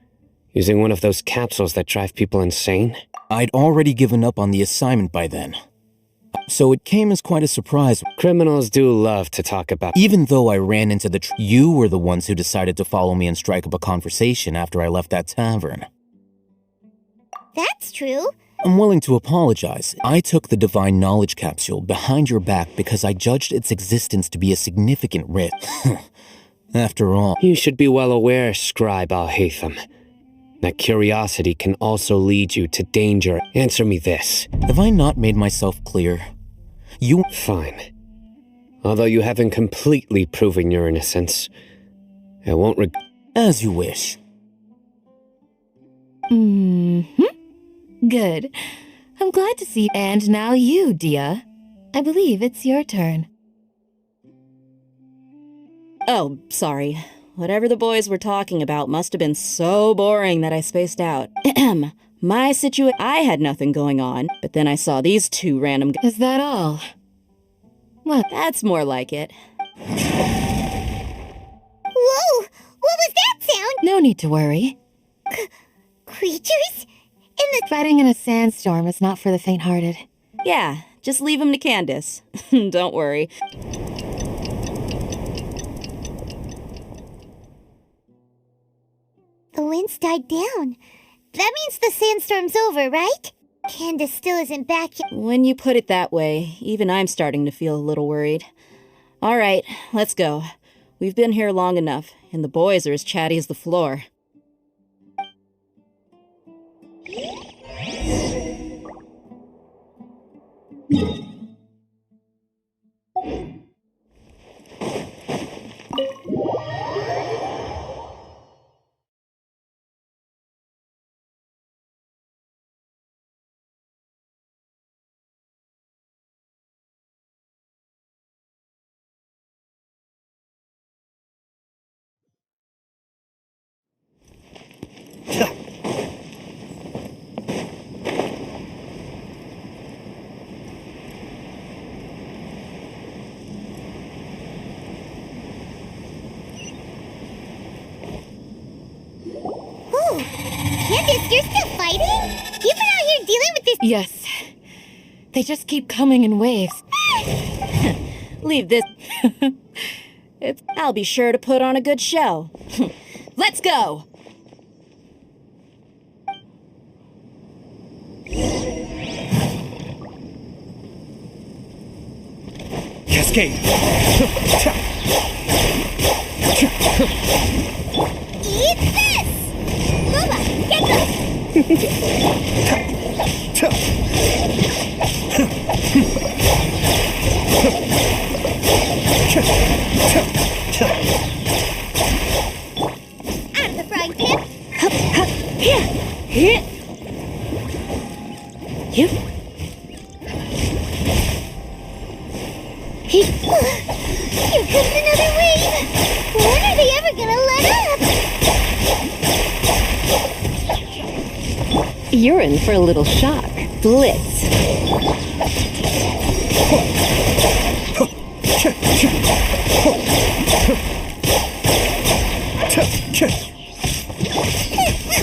using one of those capsules that drive people insane? I'd already given up on the assignment by then. So it came as quite a surprise. Criminals do love to talk about... Even though I ran into the... You were the ones who decided to follow me and strike up a conversation after I left that tavern. That's true. I'm willing to apologize. I took the Divine Knowledge Capsule behind your back because I judged its existence to be a significant risk. After all... You should be well aware, Scribe Al-Haytham, that curiosity can also lead you to danger. Answer me this. Have I not made myself clear? You... Fine. Although you haven't completely proven your innocence, I won't As you wish. Good. I'm glad to see. And now you, Dia. I believe it's your turn. Oh, sorry. Whatever the boys were talking about must have been so boring that I spaced out. My situation... I had nothing going on, but then I saw these two random... Is that all? Well, that's more like it. Whoa! What was that sound? No need to worry. Creatures? In the... Fighting in a sandstorm is not for the faint-hearted. Yeah, just leave them to Candace. Don't worry. The wind's died down. That means the sandstorm's over, right? Candace still isn't back yet. When you put it that way, even I'm starting to feel a little worried. All right, let's go. We've been here long enough, and the boys are as chatty as the floor. Candace, you're still fighting? You've been out here dealing with this... Yes. They just keep coming in waves. Leave this... I'll be sure to put on a good show. Let's go! Cascade! Eat this! Boba, get this! Out of the frying pan! Here comes another wave! When are they ever gonna let up? You're in for a little shock. Blitz.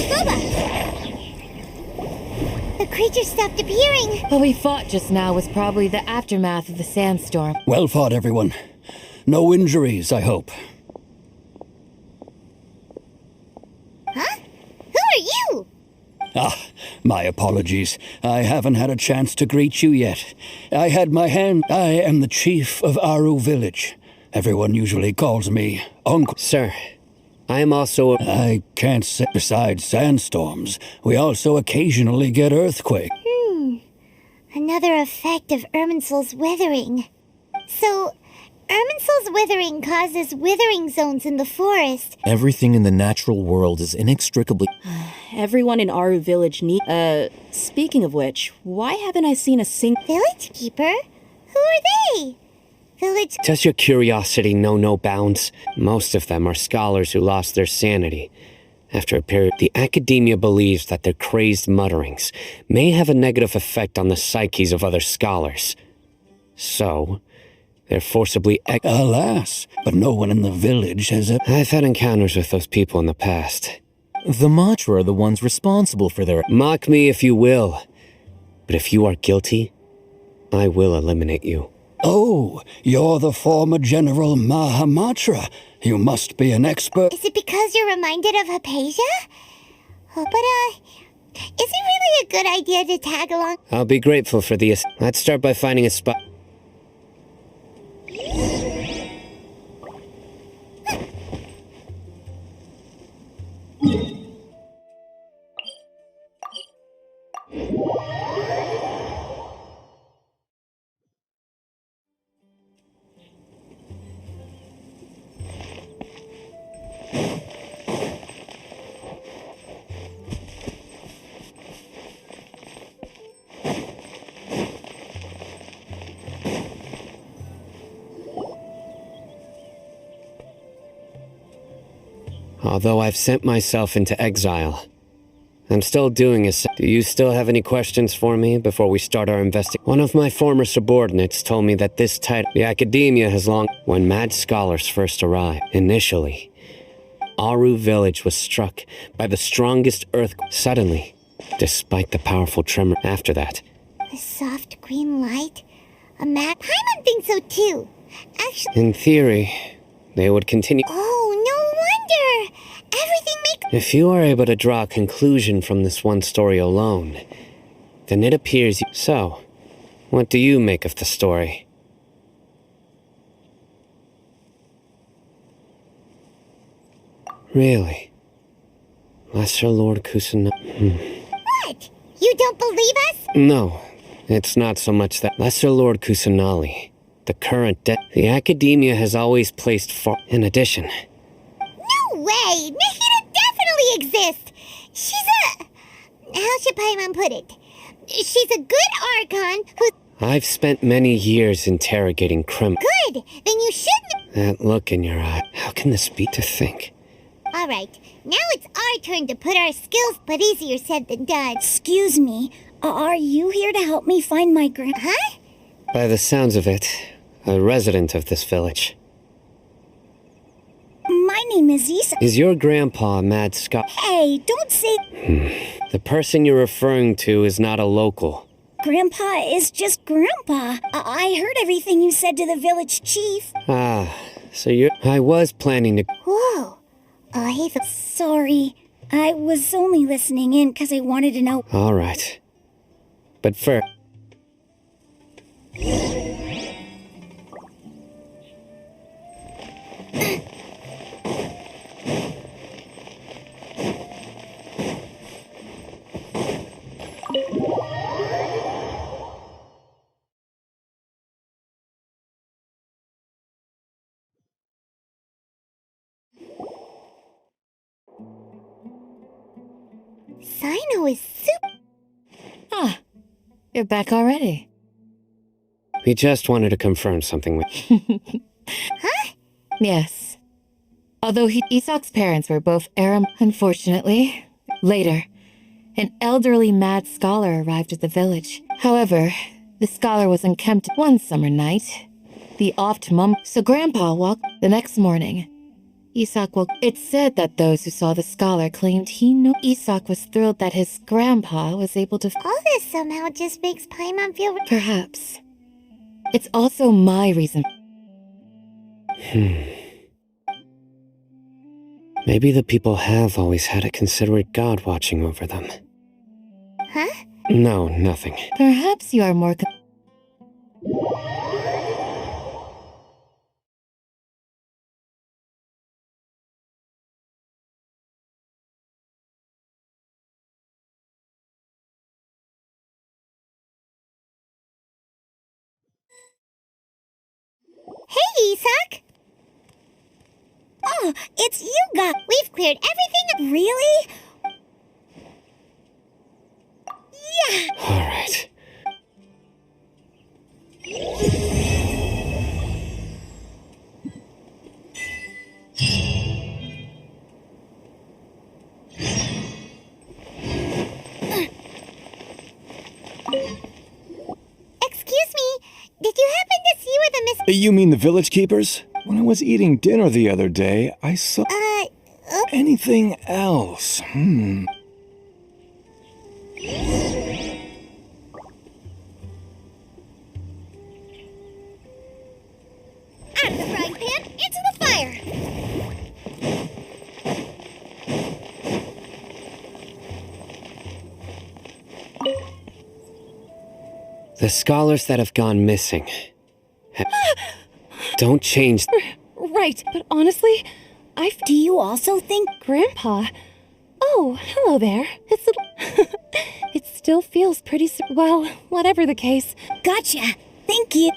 Boba! The creature stopped appearing. What we fought just now was probably the aftermath of the sandstorm. Well fought, everyone. No injuries, I hope. Huh? Who are you? Ah, my apologies. I haven't had a chance to greet you yet. I am the chief of Aru Village. Everyone usually calls me Uncle. Sir, I am also... I can't say... Besides sandstorms, we also occasionally get earthquakes. Another effect of Irminsul's withering. So, Irminsul's withering causes withering zones in the forest. Everything in the natural world is inextricably... Everyone in Aru Village speaking of which, why haven't I seen a Village Keeper? Who are they? Village... Does your curiosity know no bounds? Most of them are scholars who lost their sanity. After a period, the academia believes that their crazed mutterings may have a negative effect on the psyches of other scholars. So, They're forcibly Alas, but no one in the village has a... I've had encounters with those people in the past. The Matra are the ones responsible for their... Mock me if you will, but if you are guilty, I will eliminate you. Oh, you're the former General Mahamatra. You must be an expert. Is it because you're reminded of Hypatia? Oh, but, is it really a good idea to tag along? I'll be grateful for the... Let's start by finding a spot. Although I've sent myself into exile, I'm still doing it. Do you still have any questions for me before we start our investigation? One of my former subordinates told me that this title, the Academia, has long... When mad scholars first arrived, initially, Aru village was struck by the strongest earthquake. Suddenly, despite the powerful tremor after that. The soft green light? A map? Paimon thinks so too. Actually... In theory, they would continue... Oh, no wonder! Everything makes... If you are able to draw a conclusion from this one story alone, then it appears you... So, what do you make of the story? Really? Lesser Lord Kusanagi... What? You don't believe us? No, it's not so much that. Lesser Lord Kusanali, the current the Academia has always placed far... In addition... No way! Nahida definitely exists! She's a... How should Paimon put it? She's a good Archon who... I've spent many years interrogating criminals. Good! Then you shouldn't... That look in your eye. How can this be to think? Alright, now it's our turn to put our skills, but easier said than done. Excuse me, are you here to help me find my Huh? By the sounds of it, a resident of this village. My name is Isa. Is your grandpa a mad Scot? Hey, don't say... The person you're referring to is not a local. Grandpa is just Grandpa. I heard everything you said to the village chief. Ah, so you're... I was planning to... Whoa. Sorry. I was only listening in because I wanted to know... All right. But first... Sino is super... Ah, you're back already. We just wanted to confirm something with... Huh? Yes. Although Isak's parents were both Aram, unfortunately. Later, an elderly mad scholar arrived at the village. However, the scholar was unkempt one summer night. The oft so Grandpa walked the next morning. Isak woke. It's said that those who saw the scholar claimed he knew. Isak was thrilled that his grandpa was able to... All this somehow just makes Paimon feel... Perhaps. It's also my reason. Maybe the people have always had a considerate god watching over them. Huh? No, nothing. Perhaps you are more... Hey, Isak! Oh, it's you, God! We've cleared everything... Really? Yeah! Alright. Excuse me, did you happen to see where the Miss... You mean the village keepers? When I was eating dinner the other day, I saw... Anything else? Out of the frying pan, into the fire! The scholars that have gone missing. Don't change. Right, but honestly, Do you also think Grandpa. Oh, hello there. It's it still feels pretty. Well, whatever the case. Gotcha. Thank you.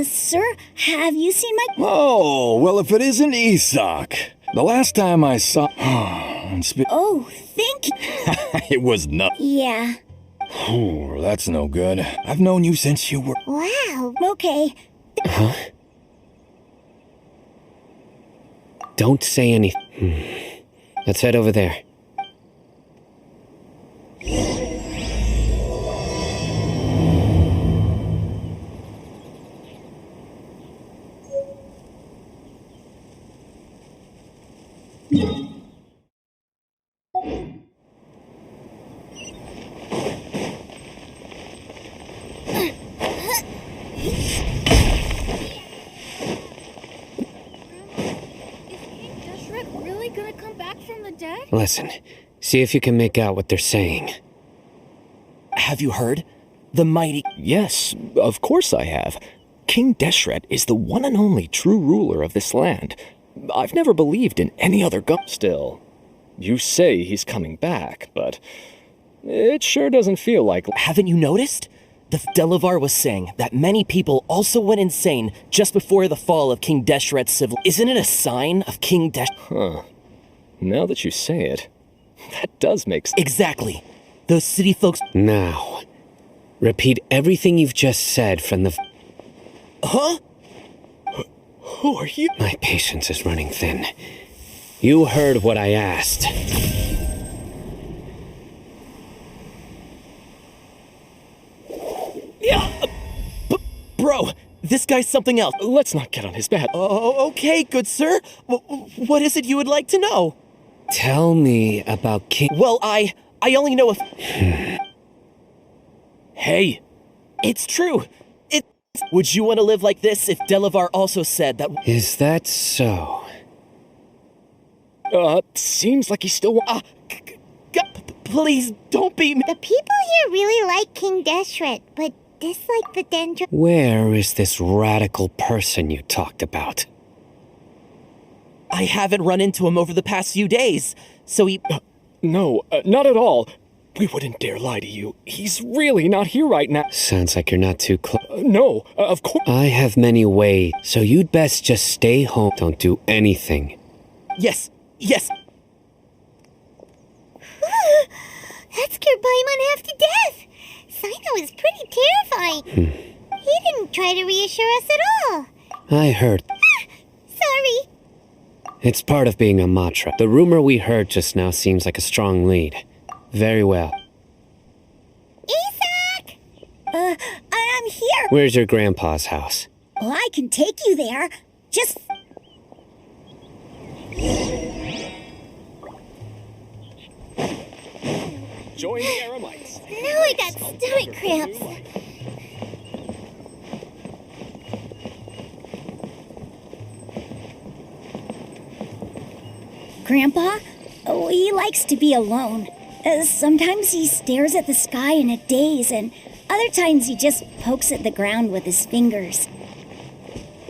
Sir, have you seen my... Oh, well, if it isn't Isak. The last time I saw... Oh, thank you. It was not... Yeah. Oh, that's no good. I've known you since you were... Wow, okay. Huh? Don't say anything. Let's head over there. Really gonna come back from the dead? Listen, see if you can make out what they're saying. Have you heard? The mighty... Yes, of course I have. King Deshret is the one and only true ruler of this land. I've never believed in any other Still, you say he's coming back, but it sure doesn't feel like... Haven't you noticed? The Delavar was saying that many people also went insane just before the fall of King Deshret's civil... Isn't it a sign of King Huh. Now that you say it, that does make sense. Exactly. Those city folks... Now, repeat everything you've just said from the... Huh? Who are you? My patience is running thin. You heard what I asked. Yeah, bro, this guy's something else. Let's not get on his bad. Oh, okay, good sir. What is it you would like to know? Tell me about King... Well, I only know if... Hey, it's true. Would you want to live like this if Delavar also said that... Is that so? Seems like he still... Please, don't be... The people here really like King Deshret, but dislike the Dendro... Where is this radical person you talked about? I haven't run into him over the past few days, so he... No, not at all. We wouldn't dare lie to you. He's really not here right now. Sounds like you're not too close. No, of course... I have many ways, so you'd best just stay home. Don't do anything. Yes. That scared Paimon half to death. Sino was pretty terrifying. He didn't try to reassure us at all. I heard. Sorry. It's part of being a Matra. The rumor we heard just now seems like a strong lead. Very well. Isak! I'm here. Where's your grandpa's house? Well, I can take you there. Just... Join the Aramites. Now I got stomach cramps. Grandpa? Oh, he likes to be alone. Sometimes he stares at the sky in a daze, and other times he just pokes at the ground with his fingers.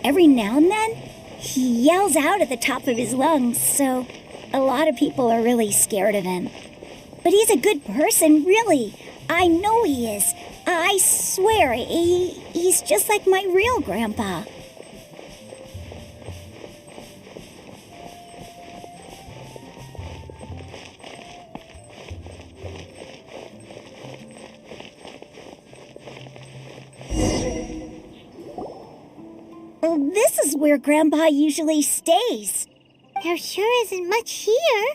Every now and then, he yells out at the top of his lungs, so a lot of people are really scared of him. But he's a good person, really. I know he is. I swear, he's just like my real grandpa. where Grandpa usually stays. There sure isn't much here.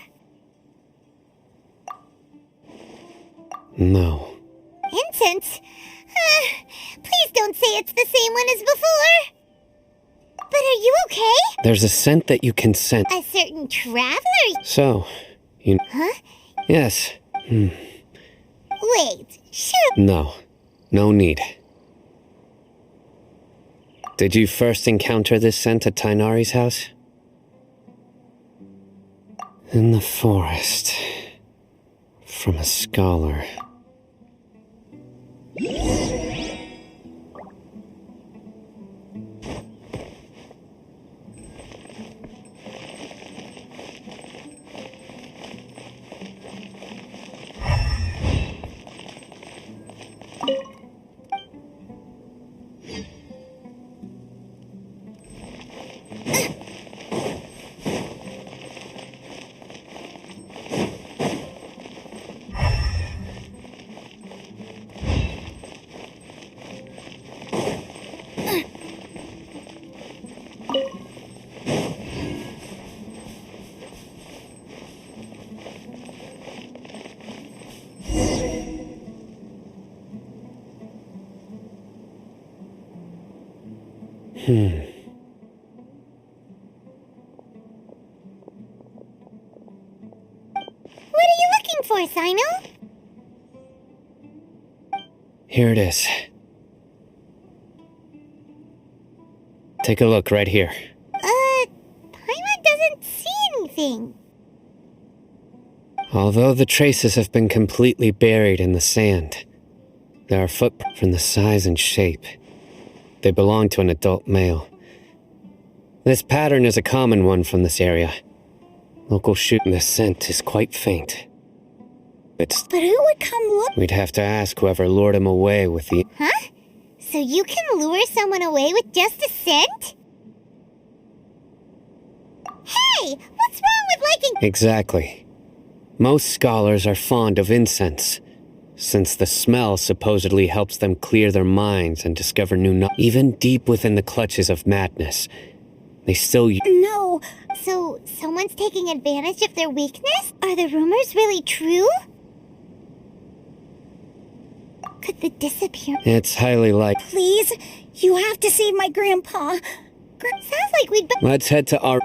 No. Incense? Please don't say it's the same one as before. But are you okay? There's a scent that you can sense. A certain traveler? So, you... Huh? Yes. Wait, should No. No need. Did you first encounter this scent at Tainari's house? In the forest. From a scholar. What are you looking for, Sino? Here it is. Take a look right here. Paimon doesn't see anything. Although the traces have been completely buried in the sand, there are footprints from the size and shape. They belong to an adult male. This pattern is a common one from this area. Local shooting the scent is quite faint. But who would come look? We'd have to ask whoever lured him away with the... Huh? So you can lure someone away with just a scent? Hey! What's wrong with liking... Exactly. Most scholars are fond of incense, since the smell supposedly helps them clear their minds and discover new knowledge. Even deep within the clutches of madness, they still... No. So someone's taking advantage of their weakness? Are the rumors really true? Could the disappear... It's highly likely. Please, you have to save my grandpa. Sounds like we'd... Let's head to our...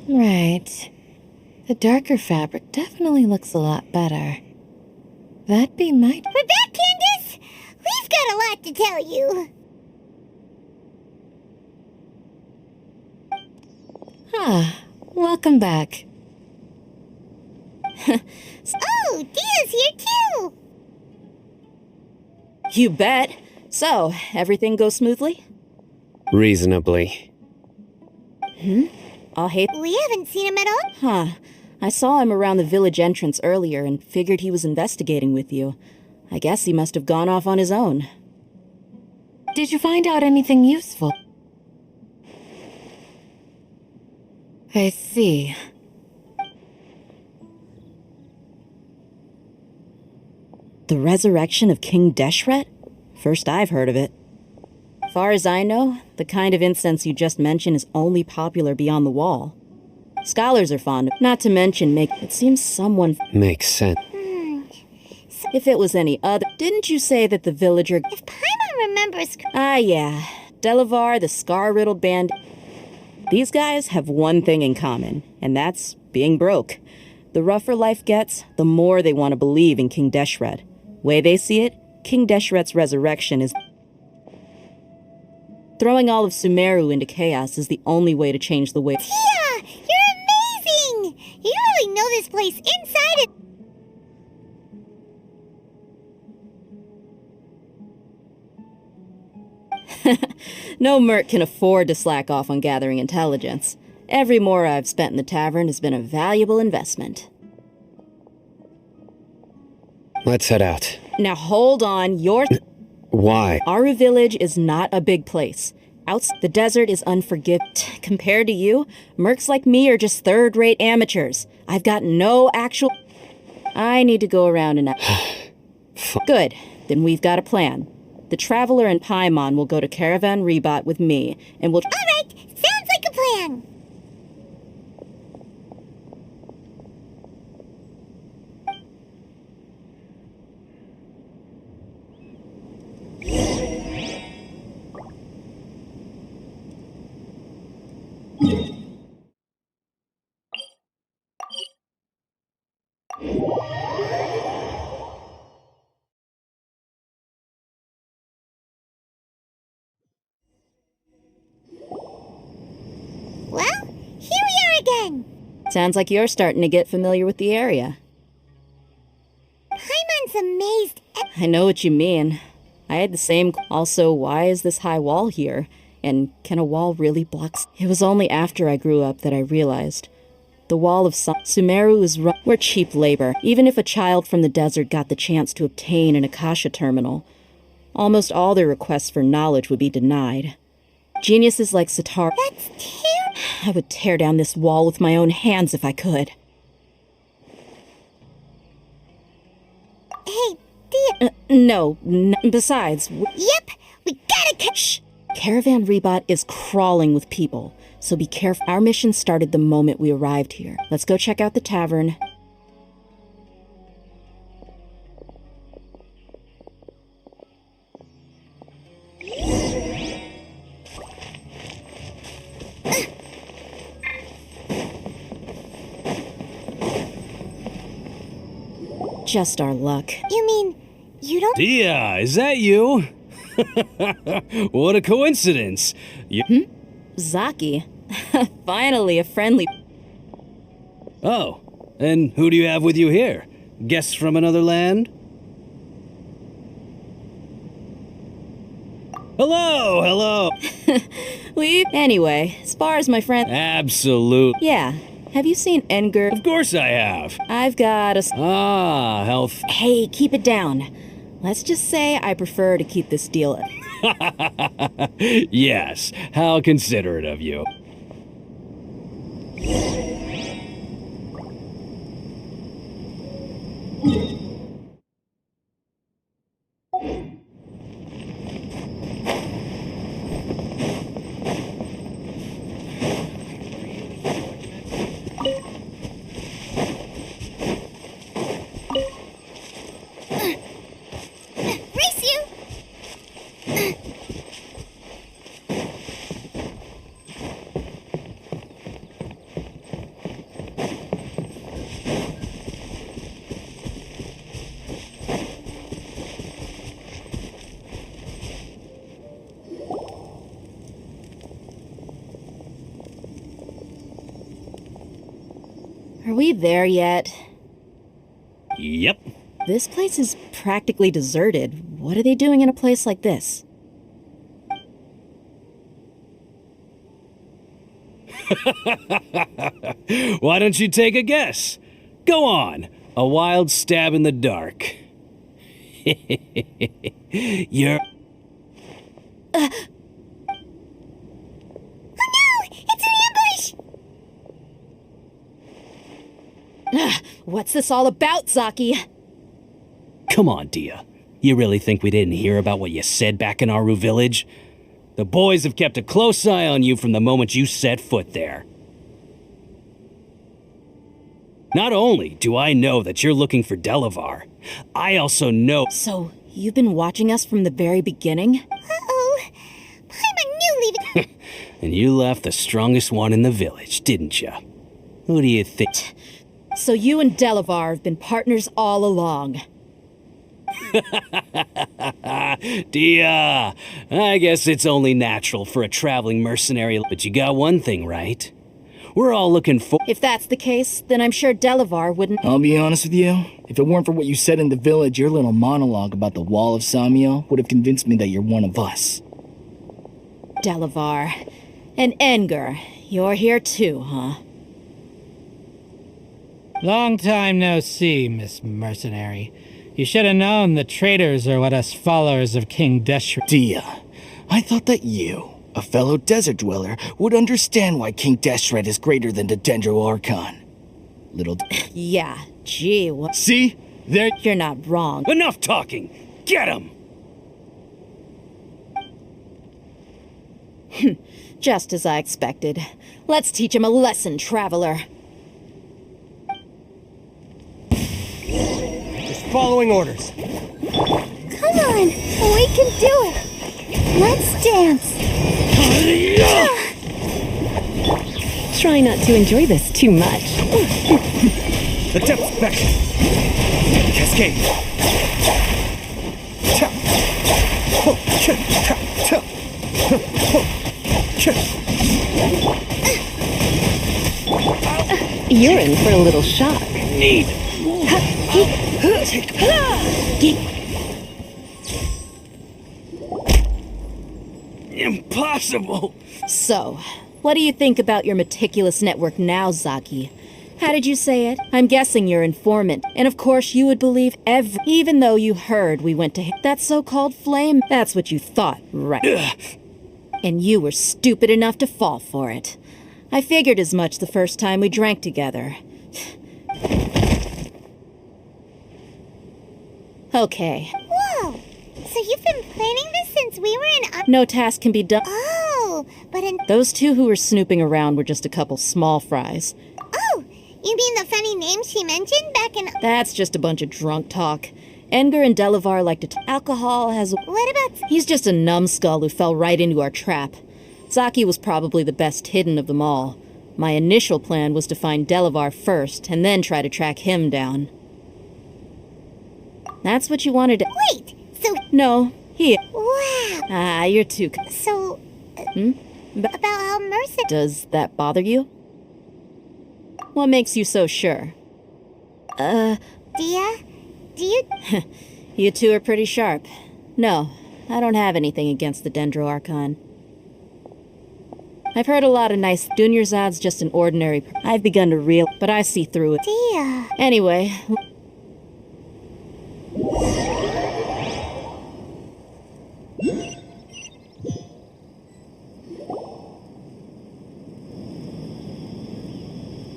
Right. The darker fabric definitely looks a lot better. That'd be my... We're back, Candace! We've got a lot to tell you. Ah, welcome back. Oh, Dia's here too! You bet. So, everything goes smoothly? Reasonably. I'll hate... We haven't seen him at all? Huh. I saw him around the village entrance earlier and figured he was investigating with you. I guess he must have gone off on his own. Did you find out anything useful? I see. The resurrection of King Deshret? First I've heard of it. Far as I know, the kind of incense you just mentioned is only popular beyond the wall. Scholars are fond of, not to mention it seems someone... Makes sense. If it was any other... Didn't you say that the villager... If Paimon remembers... Ah, yeah. Delavar, the scar-riddled band... These guys have one thing in common, and that's being broke. The rougher life gets, the more they want to believe in King Deshret. Way they see it, King Deshret's resurrection is... Throwing all of Sumeru into chaos is the only way to change the way... Tia! You're amazing! You really know this place inside and... No merc can afford to slack off on gathering intelligence. Every more I've spent in the tavern has been a valuable investment. Let's head out. Now hold on, Why? Aru Village is not a big place. The desert is unforgiving. Compared to you, mercs like me are just third-rate amateurs. I've got no actual... I need to go around and... Good. Then we've got a plan. The Traveler and Paimon will go to Caravan Rebot with me, and we'll... Alright, sounds like a plan. Well, here we are again. Sounds like you're starting to get familiar with the area. Paimon's amazed at... I know what you mean. I had the same... Also, why is this high wall here? And can a wall really block... It was only after I grew up that I realized. The wall of Sumeru is... We're cheap labor. Even if a child from the desert got the chance to obtain an Akasha terminal, almost all their requests for knowledge would be denied. Geniuses like Satar... That's terrible. I would tear down this wall with my own hands if I could. Hey, dear... No. Besides... Yep, we gotta catch... Caravan Rebot is crawling with people, so be careful. Our mission started the moment we arrived here. Let's go check out the tavern. Just our luck. You mean, you don't... Dia, is that you? What a coincidence. Zaki. Finally, a friendly... Oh, and who do you have with you here? Guests from another land? Hello! Anyway, as far as my friend... Absolute. Yeah. Have you seen Enger? Of course I have. I've got a... health. Hey, keep it down. Let's just say I prefer to keep this deal... Yes, how considerate of you. Race you! Are we there yet? Yep. This place is practically deserted. What are they doing in a place like this? Why don't you take a guess? Go on. A wild stab in the dark. You're... Oh no! It's an ambush! What's this all about, Zaki? Come on, Dia. You really think we didn't hear about what you said back in Aru Village? The boys have kept a close eye on you from the moment you set foot there. Not only do I know that you're looking for Delavar, I also know... So, you've been watching us from the very beginning? Uh-oh. Paimon knew leaving... And you left the strongest one in the village, didn't you? Who do you think... So you and Delavar have been partners all along. Dia, I guess it's only natural for a traveling mercenary, but you got one thing right. We're all looking for... If that's the case, then I'm sure Delavar wouldn't... I'll be honest with you. If it weren't for what you said in the village, your little monologue about the Wall of Samiel would have convinced me that you're one of us. Delavar. And Enger. You're here too, huh? Long time no see, Miss Mercenary. You should have known the traitors are what us followers of King Deshret. Dia, I thought that you, a fellow desert dweller, would understand why King Deshret is greater than the Dendro Archon. Little Yeah, gee, what? See? There. You're not wrong. Enough talking! Get him! Just as I expected. Let's teach him a lesson, traveler. Just following orders. Come on, we can do it. Let's dance. Try not to enjoy this too much. The depth's back. Cascade. You're in for a little shock. Need. Impossible! So, what do you think about your meticulous network now, Zaki? How did you say it? I'm guessing you're informant. And of course you would believe even though you heard we went to that so-called flame. That's what you thought, right? And you were stupid enough to fall for it. I figured as much the first time we drank together. Okay. Whoa! So you've been planning this since we were in... No task can be done. Oh, but in... Those two who were snooping around were just a couple small fries. Oh, you mean the funny name she mentioned back in... That's just a bunch of drunk talk. Edgar and Delavar like to alcohol has... What about... He's just a numbskull who fell right into our trap. Zaki was probably the best hidden of them all. My initial plan was to find Delavar first, and then try to track him down. That's what you wanted to... Wait, so... No, he... Wow. Ah, you're too... So... about how Mercer... Does that bother you? What makes you so sure? Dia? Do you... You two are pretty sharp. No, I don't have anything against the Dendro Archon. I've heard a lot of nice... Dunyarzad's just an ordinary... I've begun to but I see through it. Dia... Anyway...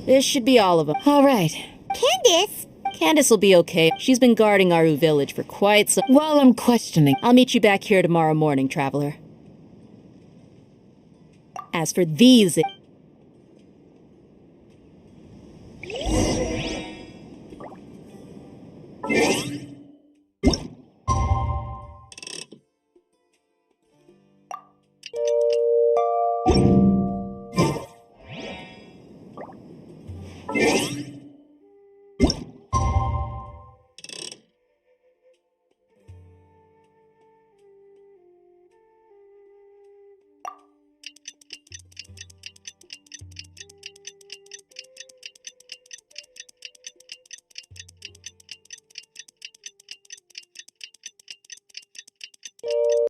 This should be all of them. All right. Candace? Candace will be okay. She's been guarding Aru village for quite some... While I'm questioning... I'll meet you back here tomorrow morning, traveler. As for these...